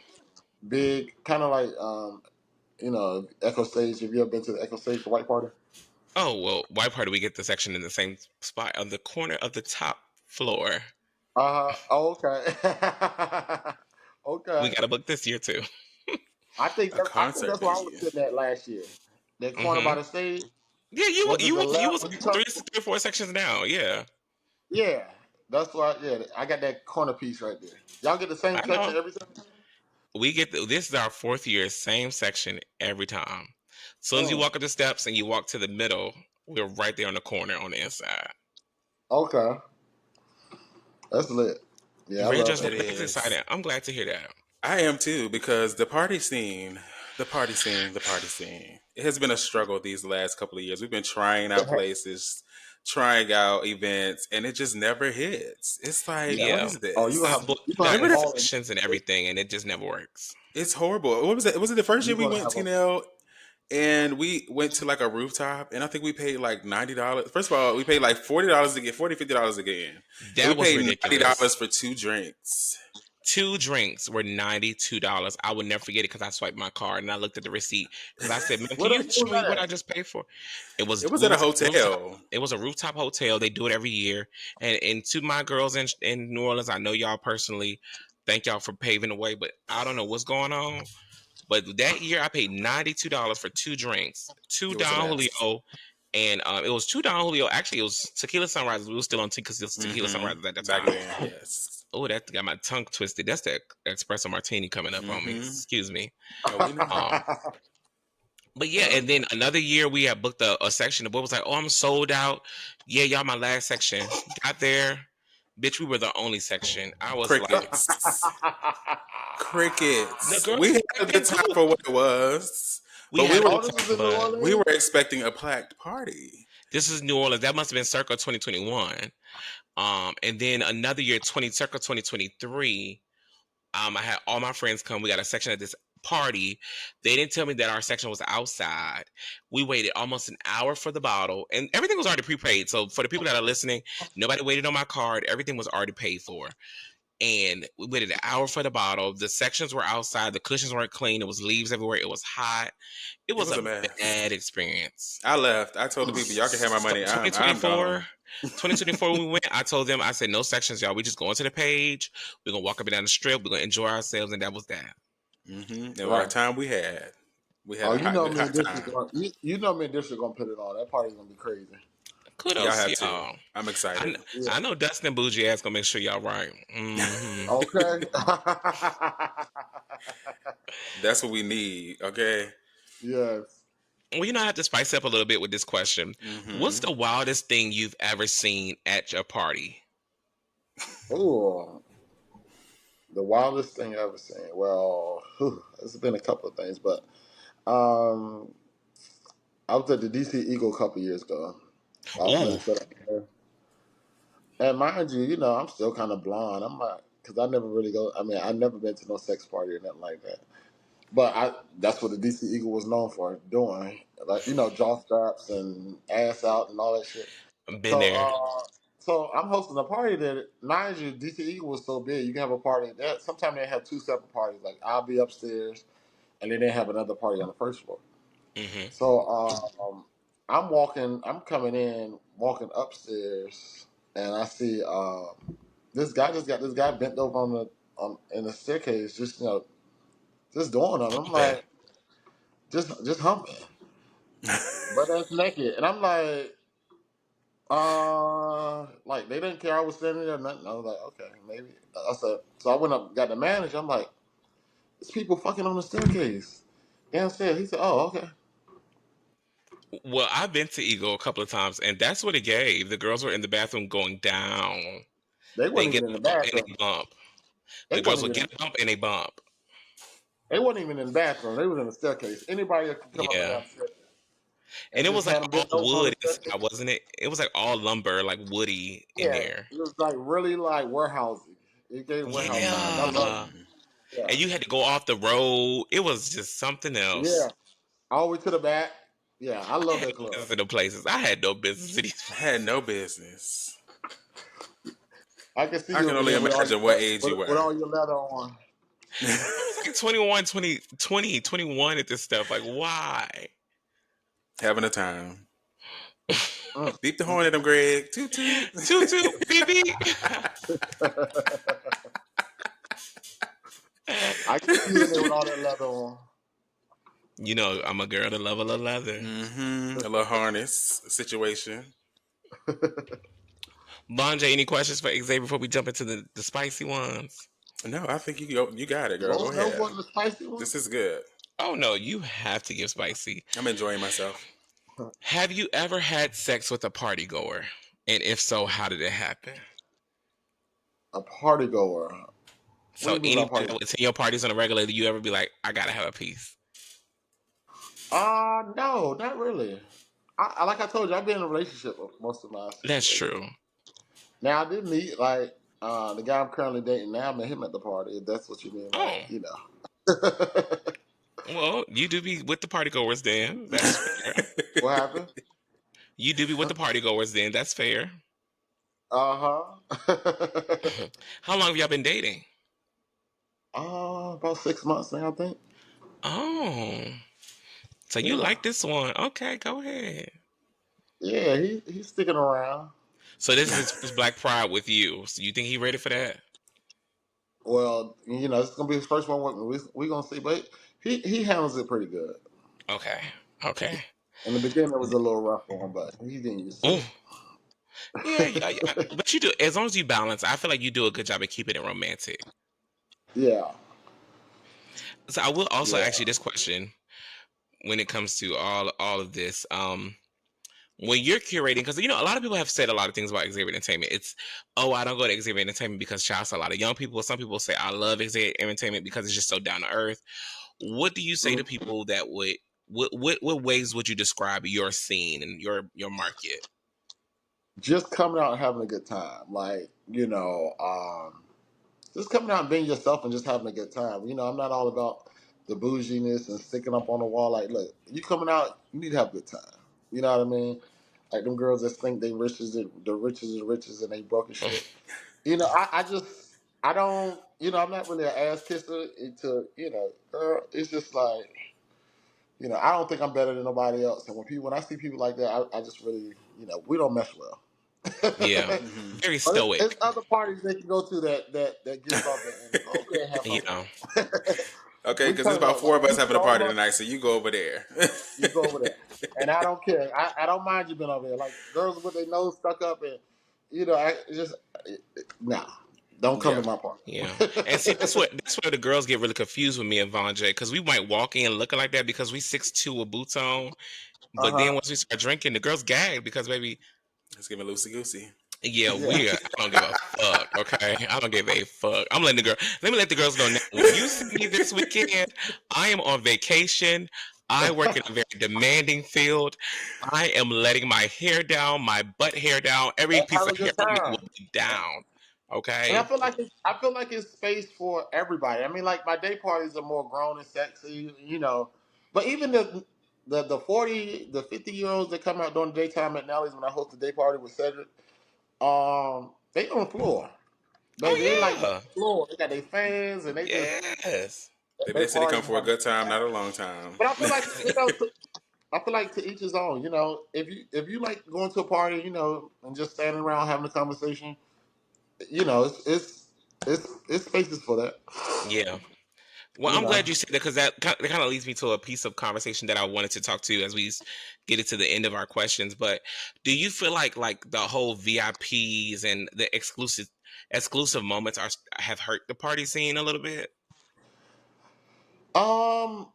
big, kind of like Echo Stage. Have you ever been to the Echo Stage, the White Party? Oh well, why part do we get the section in the same spot on the corner of the top floor? Oh, okay. We Okay. got to book this year too. a I think concert that's where I was venue. sitting at last year. That corner by Hmm. the stage. Yeah, Was it the you left was when you come? three or four sections down. Yeah, Yeah. That's why yeah, I got that corner piece right there. Y'all get the same I section know. every time? We get this is our fourth year, same section every time. As soon as you Mm. walk up the steps and you walk to the middle, we're right there on the corner on the inside. Okay. That's lit. Yeah, I Red love Just It that. that's is. exciting. I'm glad to hear that. I am too because the party scene. It has been a struggle these last couple of years. We've been trying out places, trying out events, and it just never hits. It's like, Yeah. what Yeah, is Oh, you gonna this? have book you gonna have got a Remember that? hall in sections and everything, and it just never works. It's horrible. What was it? Was it the first you year we gonna went, have a TeeNell? And we went to like a rooftop, and I think we paid like $90. First of all, we paid like $40 to get $50 to get in. Then we That was paid ridiculous. $90 for 2 drinks. Two drinks were $92. I would never forget it because I swiped my card and I looked at the receipt because I said, "Man, can you what show was me that what I at? just paid for?" It was We at a went to the rooftop. hotel. It was a rooftop hotel. They do it every year. And to my girls in New Orleans, I know y'all personally. Thank y'all for paving the way, but I don't know what's going on. But that year, I paid $92 for two drinks, two It was a Don mess. Julio, and it was two Don Julio. Actually, it was Tequila Sunrises. We were still on Tequila Sunrises at the Back time. then, yes. Oh, that got my tongue twisted. That's the espresso martini coming up on me. Mm-hmm. Excuse me. Oh, we know. Um, but yeah, and then another year we had booked a section. The boy was like, "Oh, I'm sold out." Yeah, y'all, my last section. Got there, bitch. We were the only section. I was like, Crickets. the Crickets. girls We were had a good acting time too. for what it was, We but we had a were Oh, good this was time, in New but we Orleans? were expecting a plaqued party. this is New Orleans. That must have been circa 2021. And then another year, circa 2023. I had all my friends come. We got a section at this party. They didn't tell me that our section was outside. We waited almost an hour for the bottle, and everything was already prepaid. So for the people that are listening, nobody waited on my card. Everything was already paid for. And we waited an hour for the bottle. The sections were outside. The cushions weren't clean. It was leaves everywhere. It was hot. It It was was a a mess. bad experience. I left. I told the people, y'all can have my So money. I'm gone. 2024, 2024, when we went, I told them, I said, no sections, y'all. We just go into the page. We're going to walk up and down the strip. We're going to enjoy ourselves. And that was that. And what a Right. time we had. We had Oh, a you hot, know good me and hot District time. you know me and District gonna put it on. That party's gonna be crazy. Y'all Kudos to have to. y'all. I'm I, excited. kn- Yeah. I know Dustin and Bougie ass going to make sure y'all right. Okay. That's what we need. Okay. Yes. Well, I have to spice up a little bit with this question. What's hmm the wildest thing you've ever seen at your party? Oh, the wildest thing I've ever seen. Well, there's been a couple of things, but um, I was at the DC Eagle a couple years ago. I was Ooh, finna set up there. And mind you, I'm still kind of blonde. I'm not, because I never really go. I mean, I've never been to no sex party or nothing like that. But that's what the DC Eagle was known for doing. Like, jaw straps and ass out and all that shit. I've been So, there. so I'm hosting a party that, mind you, DC Eagle was so big. You can have a party. Sometimes they have two separate parties. Like, I'll be upstairs, and then they have another party on the first floor. Hmm. So, I'm coming in, walking upstairs, and I see this guy just got this guy bent over in the staircase, just doing them. I'm Pumping. like, just humping, but that's naked, and I'm like they didn't care I was standing there, or nothing. I was like, okay, maybe. I said, so I went up, got the manager. I'm like, there's people fucking on the staircase. Downstairs. He said, "Oh, okay." Well, I've been to Eagle a couple of times, and that's what it gave. The girls were in the bathroom going down. They They wasn't get even in the a bump and bathroom. a bump. They The girls wasn't would even. get a bump and a bump. They wasn't even in the bathroom. They was in the staircase. Anybody that could come up and Yeah. down the staircase And and it just was like had them bent all over on the wood staircase. inside, wasn't it? It was like all lumber, like woody in Yeah, there. it was like really like warehousing. It gave warehouse vibes. I love it. Yeah. Mm. Yeah, And you had to go off the road. It was just something else. yeah. All the way to the back. Yeah, I I love had that no club. business in the places. I had no business in these I places. had no business. I can see I you can over only there with all imagine what age you with were. all your leather on. I was like 21, 20, 21 at this stuff. Like, why? Having a time. Mm, Beep the mm, horn at him, Greg. Toot toot. Toot toot, BB. I can see you in there with all that leather on. You know, I'm a girl that love a little leather. Mm-hmm. A little harness situation. VonnJ, any questions for Xavier before we jump into the spicy ones? No, I think you got it, girl. Go Lord knows ahead. what the spicy one. This is good. Oh no, you have to give spicy. I'm enjoying myself. Have you ever had sex with a party goer? And if so, how did it happen? A party goer. What do So you mean by anybody party? that would attend your parties on a regular, do you ever be like, I gotta have a piece? No, not really. Like I told you, I've been in a relationship with most of my That's situations. true. Now I did meet like the guy I'm currently dating now. I met him at the party. If that's what you mean, Oh, like you know. well, you do be with the party goers then. That's fair. What happened? You do be with the party goers then. That's fair. Uh-huh. How long have y'all been dating? About 6 months now, I think. Oh, so you Yeah, like this one? Okay, go ahead. yeah. He's sticking around. So this is his first Black Pride with you. So you think he ready for that? Well, you know, it's gonna be his first one. We gonna see, but he handles it pretty good. Okay, okay. In the beginning, it was a little rough for him, but he's getting used to Oh, yeah, yeah, yeah. it. But you do, as long as you balance, I feel like you do a good job of keeping it romantic. Yeah, So I will also yeah. ask you this question when it comes to all of this. When you're curating, because you know a lot of people have said a lot of things about Xavier Entertainment. It's, oh, I don't go to Xavier Entertainment because shouts a lot of young people. Some people say I love Xavier Entertainment because it's just so down to earth. What do you say to Mhm. people that would what ways would you describe your scene and your market? Just coming out and having a good time, like just coming out and being yourself and just having a good time. You know, I'm not all about the bouginess and sticking up on the wall. Like, look, you coming out, you need to have a good time. You know what I mean? Like them girls that think they the richest of riches and they broke as shit. You know, I don't. You know, I'm not really an ass kisser. Girl, it's just like I don't think I'm better than nobody else. And when I see people like that, I just really, we don't mesh well. Yeah, hmm very But it's stoic. other parties they can go to that gives off that energy. Go over there and have You fun. know, Okay, We because there's turn about up four like of us you having a show party up, tonight, so you go over there. you go over there, and I don't care. I don't mind you being over there. Like girls with their nose stuck up, and I just nah. Don't come Yeah. to my party. yeah. And see, that's where the girls get really confused with me and VonnJ because we might walk in looking like that because we 6'2" with boots on, Uh but then huh. once we start drinking, the girls gag because baby, Let's give it loosey goosey. yeah, Yeah. I don't give a fuck. Okay, I don't give a fuck. I'm letting the girl. Let me let the girls know now. When you see me this weekend, I am on vacation. I work in a very demanding field. I am letting my hair down, my butt hair down. Every And piece have of a hair good on me time. will be down. And I Okay. feel like it's space for everybody. I mean, like my day parties are more grown and sexy, But even the 40, the 50-year-olds that come out during the daytime at Nelly's when I host a day party with Cedric, they on the floor, baby. They like Oh on yeah. the floor. They got their fans and Yes. Maybe they they said they come partying for a having a good good time, not time. a long time. But I feel like I feel like to each his own. If you like going to a party, and just standing around having a conversation, it's spaces for that. Yeah. Well, You I'm know. glad you said that because that kind of leads me to a piece of conversation that I wanted to talk to as we get it to the end of our questions. But do you feel like the whole VIPs and the exclusive moments have hurt the party scene a little bit?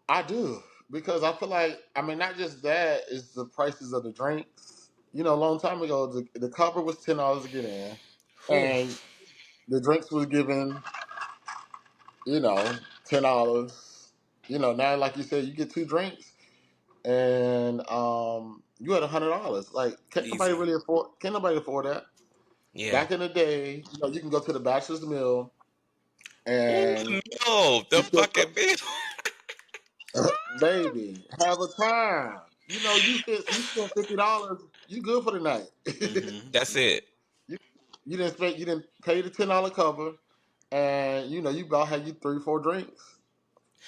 I do because I feel like, I mean, not just that, it's the prices of the drinks. You know, a long time ago, the cover was $10 to get in, Whew. and the drinks was given, $10. You know, now like you said, you get two drinks, and you had $100. Like, Easy. Can't nobody afford that? Yeah. Back in the day, you can go to the bachelor's mill In and the middle, the you still, fucking middle. baby, have a time. You spend $50, you good for the night. Hmm. That's it. you you didn't pay the $10 cover, and you about had you 3 4 drinks,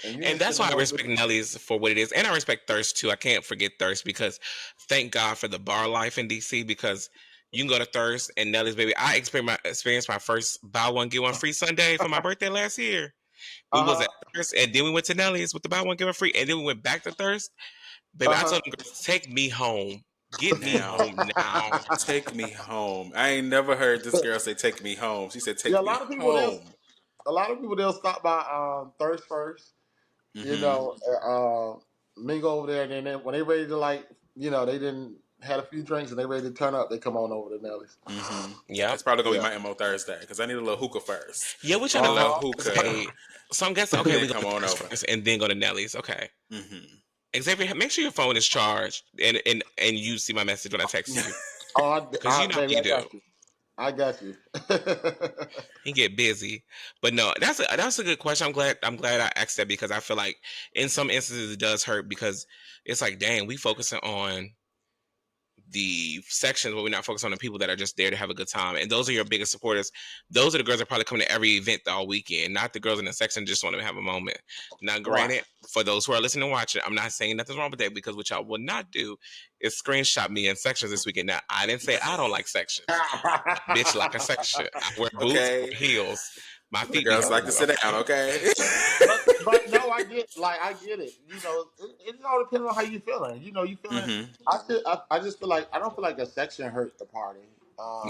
and you And ain't that's spending why I no. respect Nelly's for what it is. And I respect Thirst too. I can't forget Thirst because thank God for the bar life in DC because you can go to Thirst and Nelly's, baby. I experienced my first buy one, get one free Sunday for my birthday last year. We Uh was huh. at Thirst and then we went to Nelly's with the buy one, get one free. And then we went back to Thirst. Baby, Uh I huh. told them, girls, take me home. Get me Now, home now. take me home. I ain't never heard this girl say "take me home." She said Yeah, "take me home." a lot of people they'll stop by Thirst first, you Hmm. know, mingle over there, and then when they ready to, like, they didn't had a few drinks and they ready to turn up, they come on over to Nelly's. Hmm. Yep. That's probably gonna be Yeah. my MO Thursday because I need a little hookah first. Yeah, we're I trying need to a find little Uh hookah okay. So I'm guessing and okay, then we go come to on Thirst over. first and then go to Nelly's. Okay. Hmm. Xavier, make sure your phone is charged and you see my message when I text you oh, because you know how baby, you I do. got you. I got you. He get busy, but no, that's a good question. I'm glad I asked that because I feel like in some instances it does hurt because it's like dang, we focusing on the sections, but we're not focused on the people that are just there to have a good time. And those are your biggest supporters. Those are the girls that probably come to every event all weekend, not the girls in the section just want to have a moment. Now, Right. granted, for those who are listening and watching, I'm not saying nothing's wrong with that because what y'all will not do is screenshot me in sections this weekend. Now, I didn't say I don't like sections. Bitch, like a section. I wear boots, I Okay, wear heels. My the feet be girls like hurting, to but sit down. okay. Okay. but no, I get it. It all depends on how you feeling. You feeling. Hmm. I just feel like I don't feel like a section hurt the party.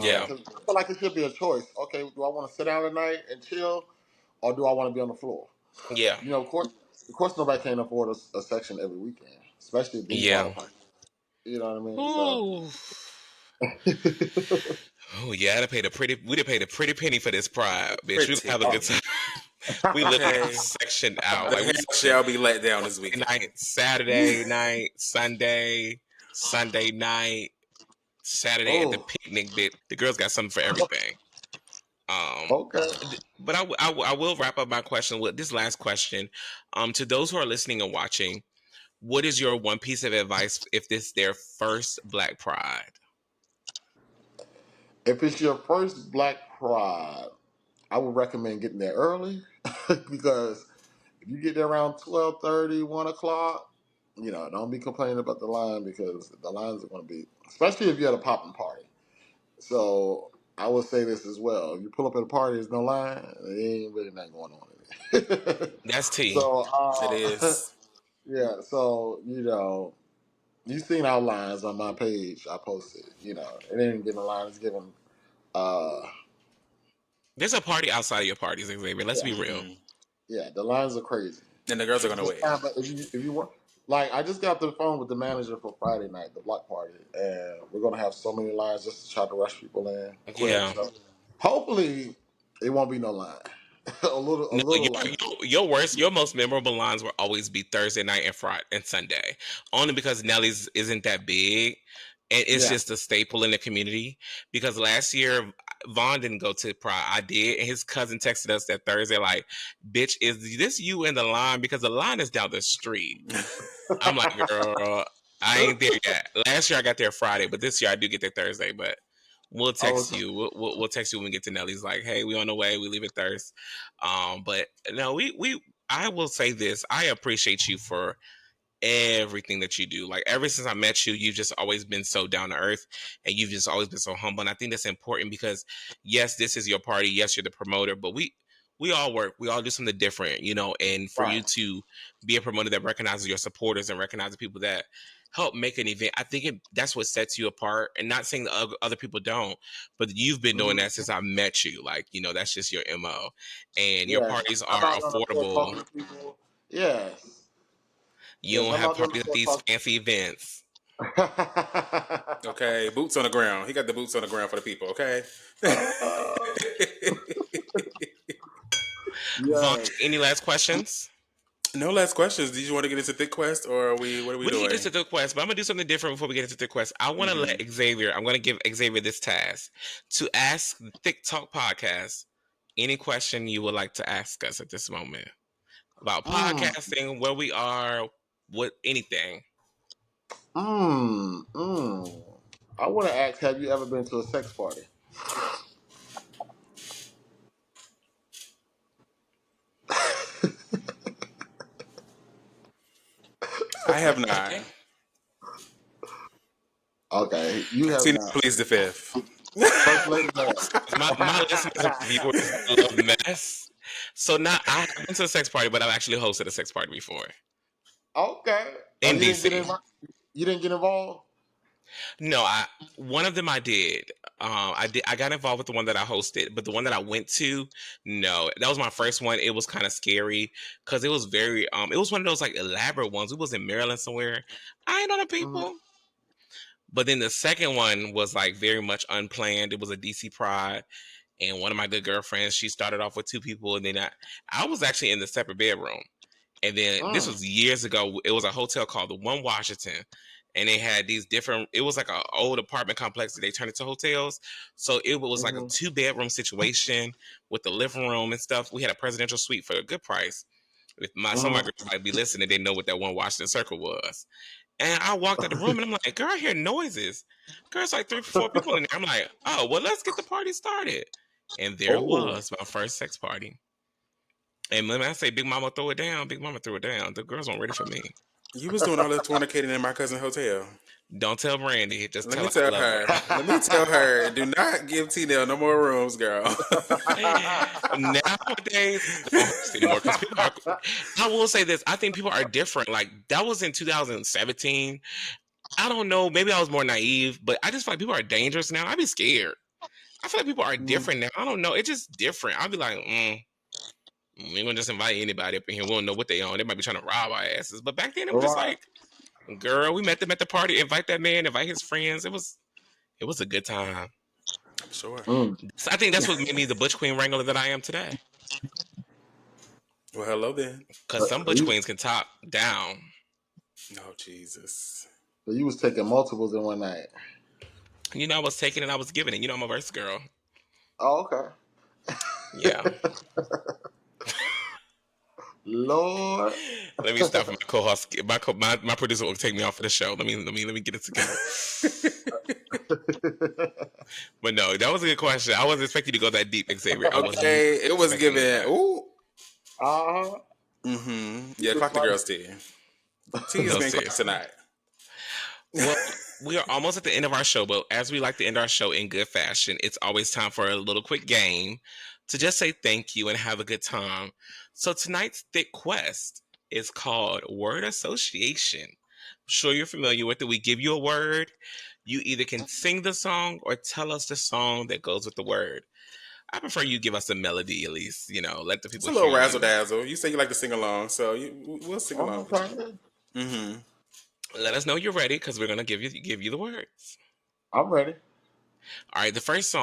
Yeah, 'Cause I feel like it should be a choice. Okay, do I want to sit down tonight and chill, or do I want to be on the floor? yeah, Of course, nobody can afford a section every weekend, especially these water yeah. parks. You know what I mean? So, Ooh. Oh yeah, we done paid a pretty penny for this pride, bitch. We gonna Pretty have a good penny. time. We literally got Okay. sectioned out. The Like we house sectioned shall be let down this Friday weekend. night, Saturday night, Sunday, Sunday night, Saturday at the oh, picnic bit. The girls got something for everything. Um, okay. but I will wrap up my question with this last question. To those who are listening and watching, what is your one piece of advice if this their first Black Pride? If it's your first Black Pride, I would recommend getting there early because if you get there around 12:30, 1 o'clock, don't be complaining about the line because the lines are going to be, especially if you're at a popping party. So I would say this as well. If you pull up at a party, there's no line, there ain't really nothing going on in it. That's T. so, It is. yeah, so, you've seen our lines on my page I posted. It ain't giving lines, it's giving, uh, There's a party outside of your parties, Xavier. Let's yeah, be real. Hmm. yeah, the lines are crazy. And the girls are gonna wait. But if you want, like, I just got off the phone with the manager for Friday night, the block party, and we're gonna have so many lines just to try to rush people in quick. Yeah. So hopefully, it won't be no line. A No, little line. your most memorable lines will always be Thursday night and Friday and Sunday, only because Nelly's isn't that big, and it's Yeah. just a staple in the community. Because last year Vaughn didn't go to Pride, I did, and his cousin texted us that Thursday like, "Bitch, is this you in the line? Because the line is down the street." I'm like, "Girl, I ain't there yet." Last year I got there Friday, but this year I do get there Thursday, but. We'll text Oh, you. We'll text you when we get to Nelly's. Like, hey, we on the way. We leave at Thursday. But no, we. I will say this. I appreciate you for everything that you do. Like ever since I met you, you've just always been so down to earth, and you've just always been so humble. And I think that's important because yes, this is your party. Yes, you're the promoter, but we all work. We all do something different, And for right. you to be a promoter that recognizes your supporters and recognizes people that help make an event, I think that's what sets you apart. And not saying that other people don't, but you've been doing Mhm. that since I met you. Like that's just your mo, and your Yes. parties I'm are out on the floor affordable. talking to people. Yes. You Yes, don't I'm have not doing parties at the these club fancy events. Okay, boots on the ground. He got the boots on the ground for the people. Okay. Yes. Vonch, any last questions? No last questions. Did you want to get into Thick Quest, or are we? What are we We can get doing? into the quest, but I'm gonna do something different before we get into the quest. I want to let Xavier. I'm gonna give Xavier this task to ask the Thick Talk podcast any question you would like to ask us at this moment about Mm, podcasting, where we are, what anything. mm, mm. I want to ask, have you ever been to a sex party? I have not. Okay. Okay, you have TeeNell, not. please the fifth. First lady there. My listeners and viewers love mess. So now I haven't been to a sex party, but I've actually hosted a sex party before Okay. Oh, in you didn't get DC. involved? You didn't get involved? No, I one of them I did. I did. I got involved with the one that I hosted, but the one that I went to, no, that was my first one. It was kind of scary because it was very. It was one of those like elaborate ones. It was in Maryland somewhere. I ain't know the Mm-hmm. people. But then the second one was like very much unplanned. It was a DC Pride, and one of my good girlfriends. She started off with two people, and then I was actually in the separate bedroom. And then this Mm, was years ago. It was a hotel called the One Washington, and they had these different. It was like an old apartment complex that they turned into hotels. So it was like a mm-hmm, 2-bedroom situation with the living room and stuff. We had a presidential suite for a good price. With some of my mm-hmm. girls might be listening, they know what that One Washington Circle was. And I walked out the room and I'm like, girl, I hear noises. Girl, it's like 3 or 4 people in there. I'm like, oh, well, let's get the party started. And there it Oh, was, my first sex party. And when I say Big Mama throw it down, Big Mama threw it down. The girls weren't ready for me. You was doing all this fornicating in my cousin's hotel. Don't tell Brandy. Just Let tell me her I tell love her. Let me tell her. Do not give TeeNell no more rooms, girl. her. Nowadays, I don't host anymore because people are. I will say this. I think people are different. Like, that was in 2017. I don't know. Maybe I was more naive, but I just feel like people are dangerous now. I'd be scared. I feel like people are Mm, different now. I don't know. It's just different. I'd be like, we ain't gonna just invite anybody up in here. We don't know what they on. They might be trying to rob our asses. But back then, it was just right. like, girl, we met them at the party. Invite that man. Invite his friends. It was a good time. I'm sure. Mm. So I think that's what made me the butch queen wrangler that I am today. Well, hello then. Because So, some so butch you, queens can top down. Oh Jesus. so you was taking multiples in one night. You know, I was taking it. I was giving it. You know, I'm a verse girl. Oh, okay. Yeah. Lord. Let me stop. My co-host, my producer will take me off of the show. Let me get it together. But no, that was a good question. I wasn't expecting you to go that deep, Xavier. I was not Okay, it was expecting given. that. Ooh. Uh-huh. Yeah, clock the girls T. T is No, being clocked seriously. tonight. Well, we are almost at the end of our show, but as we like to end our show in good fashion, it's always time for a little quick game to just say thank you and have a good time. So tonight's thick quest is called Word Association. I'm sure you're familiar with it. We give you a word. You either can sing the song or tell us the song that goes with the word. I prefer you give us a melody at least, let the It's people a little hear razzle you. dazzle. You say you like to sing along, so we'll sing along with Okay. you. Mm-hmm. Let us know you're ready because we're gonna give you the words. I'm ready. All right, the first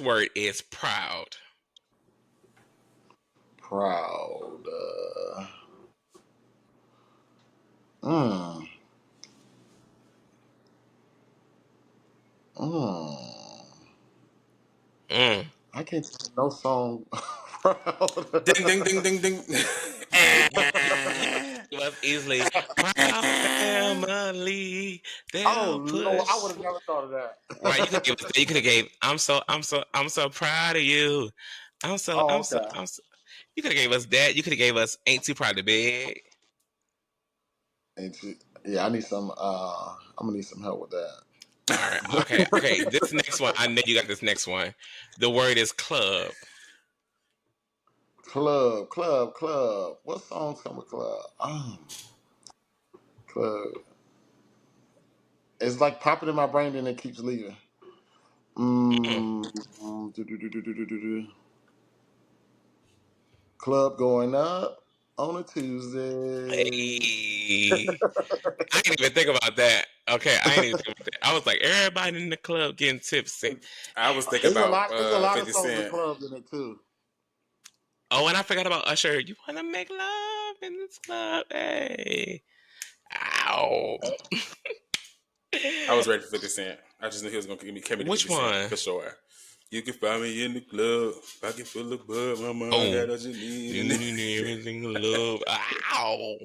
word is proud. Proud. Mm. Mm. Mm. I can't think of no song. Proud. Ding ding ding ding ding. It was easily proud family. Oh They'll Lord, I push. would have never thought of Right, that. you could have gave. I'm so proud of you. I'm so Oh, I'm so okay. I'm so. You could have gave us that. You could have gave us ain't too proud to beg. Ain't you? Yeah, I need some. I'm gonna need some help with that. All right, okay. This next one, I know you got this next one. The word is club. Club, club, club. What songs come with club? Club. It's like popping in my brain and it keeps leaving. Mm. Do. Club going up. on a Tuesday. Hey. I didn't even think about that. Okay, I didn't even think about that. I was like, everybody in the club getting tipsy. I was thinking There's a about lot. There's a lot of 50 songs with Cent. clubs in it too. Oh, and I forgot about Usher. You want to make love in this club? Hey. Ow. I was ready for 50 Cent. I just knew he was going to give me Kimmy to Which 50 Cent one? for sure. You can find me in the club, pocket full of bud. My mama Oh. got what you need. Everything love. Ow.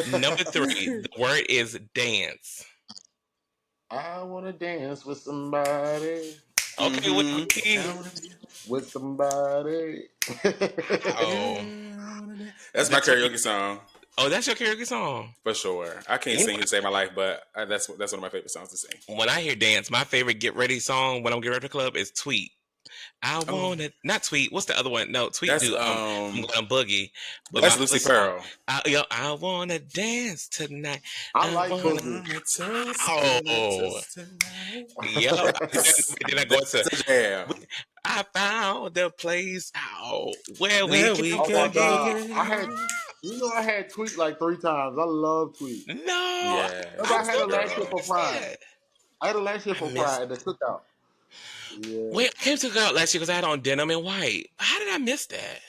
Number 3. The word is dance. I wanna dance with somebody. Okay, what With somebody. Oh. That's my That's what you, karaoke song oh, that's your karaoke song. for sure. I can't You sing know, "You Save My Life," but that's one of my favorite songs to sing. when I hear dance, my favorite get ready song when I'm getting ready for the club is Tweet. I Oh, want it. Not Tweet. What's the other one? No, Tweet that's do I'm gonna boogie. But my that's other Lucy song, Pearl. I wanna dance tonight. I I like wanna. Boogie. Oh, Tonight. yep. Then I go into. That's a jam. I found the place where we There can we Oh my go. boogie. God, I had Tweet like 3 times. I love Tweet. No, Remember, I Yes, I had it totally last year girl. for missed Pride. that. I had it last year I for missed. Pride at the cookout. Yeah, Wait, I came to go out last year because I had on denim and white. How did I miss that?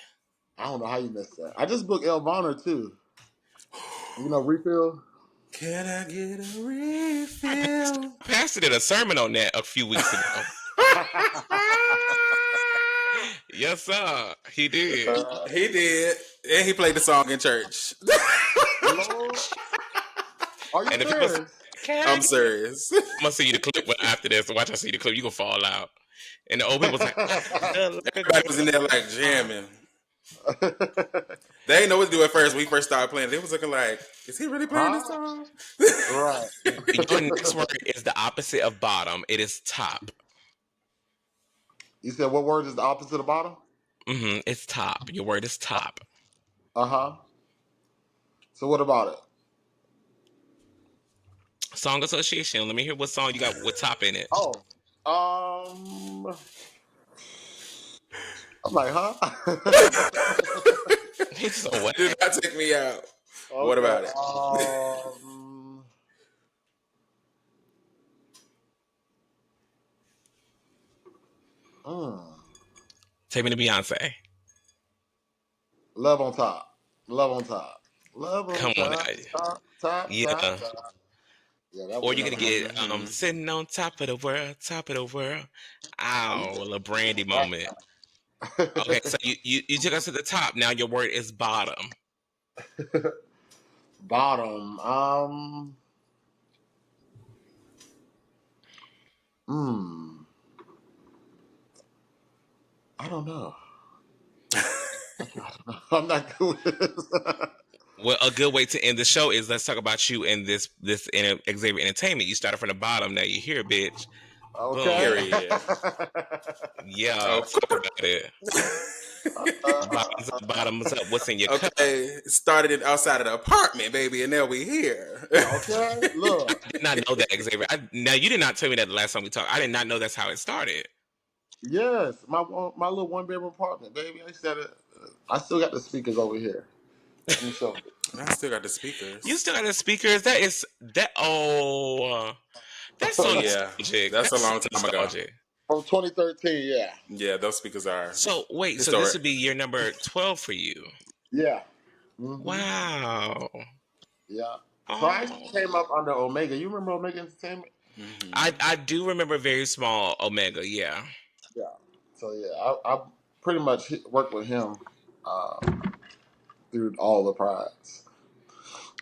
I don't know how you missed that. I just booked El Bonner too. Refill. Can I get a I refill? pastor did a sermon on that a few weeks ago. Yes, sir. He did. He did, and he played the song in church. Lord, are you And the people said, serious? "Can I I'm get it?" serious. I'm gonna see you the clip after this. Watch I see the clip. You gonna fall out. And the old people was like, "Good, like a Everybody was in there like jamming. They didn't know what to do at first. When we first started playing, they was looking like, "Is he really playing Huh? this song?" Right. Your next word is the opposite of bottom. It is top. You said what word is the opposite of bottom? It's top. Your word is top. Uh-huh. So what about it? Song association. Let me hear what song you got with top in it. Oh, I'm like, huh? It's so what? Did not take me out. What Okay. about it? Mm. Take me to Beyonce. Love on top. Love on top. Love on Come on top. now. Top, top, Yeah. top, top. Yeah, that Or was you're gonna another one. get sitting on top of the world, top of the world. Oh, you Ow, a took little me brandy back moment. now. Okay, so you took us to the top. Now your word is bottom. Bottom. I don't know. I'm not good with this. Well, a good way to end the show is let's talk about you and this Xavier Entertainment. You started from the bottom, now you're here, bitch. Okay. Boom. Period. Yeah, Of talk course. about it. Bottoms up, bottoms up. What's in your cup? Okay, started it outside of the apartment, baby, and now we here. Okay. Look. I did not know that, Xavier. Now you did not tell me that the last time we talked. I did not know that's how it started. Yes, my little 1 bedroom apartment, baby. I said it. I still got the speakers over here. Let me show you. And I still got the You speakers. still got the speakers. That is that. Oh, that's Oh so yeah, nostalgic. that's a That's so long time ago. nostalgic. From 2013, yeah. Yeah, those speakers are So wait, so this historic. would be year number 12 for you. Yeah. hmm Wow. Yeah. So I actually Oh. came up under Omega. You remember Omega Entertainment? I do remember very small Omega, yeah. Yeah. So yeah, I pretty much worked with him uh, through all the prides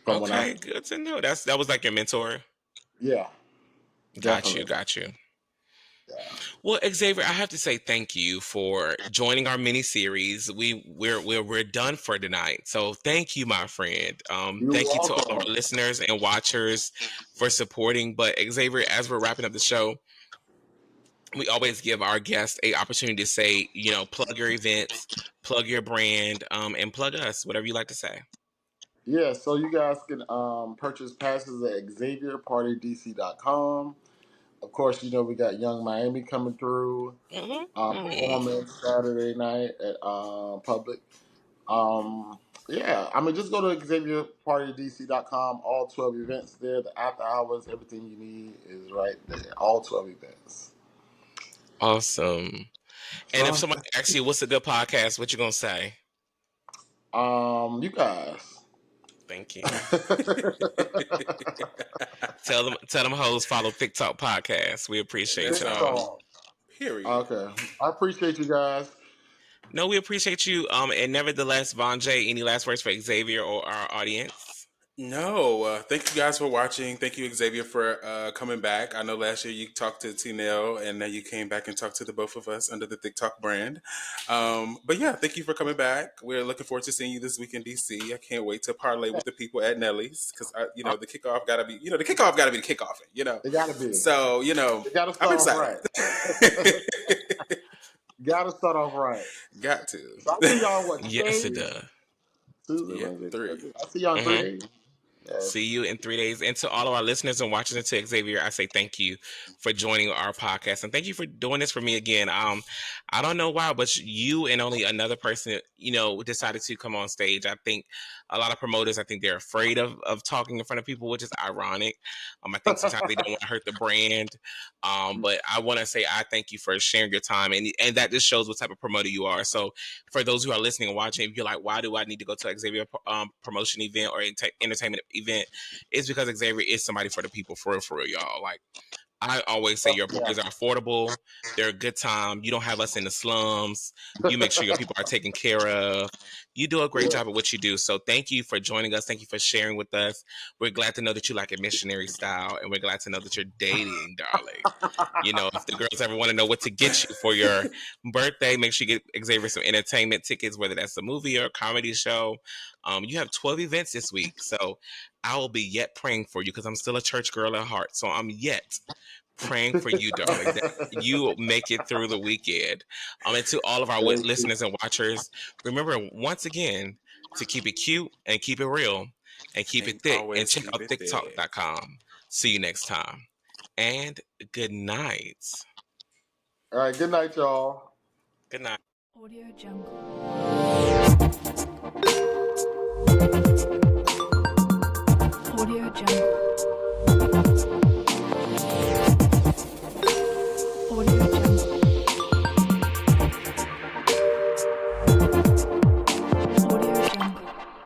from when I. Okay, good to know. That was like your mentor. Yeah, Got you, definitely. got you. Yeah. Well, Xavier, I have to say thank you for joining our mini series. We're done for tonight. So thank you, my friend. You're Thank you to all of welcome. our listeners and watchers for supporting. But Xavier, as we're wrapping up the show, we always give our guests a opportunity to say, plug your events, plug your brand, and plug us, whatever you like to say. Yeah, so you guys can purchase passes at XavierPartyDC.com. Of course, we got Young Miami coming through. Mhm. Performance Saturday night at Public. Yeah, I mean, just go to XavierPartyDC.com. All 12 events there. The after hours, everything you need is right there. All 12 events. Awesome. And if So, somebody asks you what's a good podcast, what you gonna say? you guys. Thank you. Tell them hoes follow TikTok podcast. We appreciate That's y'all. period. Okay. I appreciate you guys. No, we appreciate you. And nevertheless, VonnJ, any last words for Xavier or our audience? No, thank you guys for watching. Thank you, Xavier, for coming back. I know last year you talked to TeeNell, and now you came back and talked to the both of us under the TikTok brand. But yeah, thank you for coming back. We're looking forward to seeing you this week in DC. I can't wait to parlay with the people at Nellie's because the kickoff got to be, the kickoff got to be the kickoff. It gotta be. So It gotta I'm start off excited. right. Gotta start off right. Got to. So I see y'all what Yes, it today? does. Tuesday, Yeah, Wednesday, 3. Thursday. I see y'all in Mhm. 3 days. Yeah. See you in 3 days. And to all of our listeners and watchers, and to Xavier, I say thank you for joining our podcast, and thank you for doing this for me again. I don't know why, but you and only another person, decided to come on stage. I think a lot of promoters, I think they're afraid of talking in front of people, which is ironic. I think sometimes they don't want to hurt the brand. But I want to say I thank you for sharing your time, and that just shows what type of promoter you are. So for those who are listening and watching, if you're like, why do I need to go to a Xavier promotion event or entertainment event? It's because Xavier is somebody for the people, for real, y'all. Like I always say, your Yeah. parties are affordable. They're a good time. You don't have us in the slums. You make sure your people are taken care of. You do a great job at what you do. So thank you for joining us. Thank you for sharing with us. We're glad to know that you like a missionary style, and we're glad to know that you're dating, darling. If the girls ever want to know what to get you for your birthday, make sure you get Xavier some entertainment tickets, whether that's a movie or a comedy show. You have 12 events this week. So I will be yet praying for you because I'm still a church girl at heart. So I'm yet praying for you, darling, that you will make it through the weekend. And to all of our Thank you. listeners and watchers, remember once again to keep it cute and keep it real and keep it And thick, and always check keep out it thick. thicktalk.com. See you next time. And good night. All right. Good night, y'all. Good night. Audio Jungle.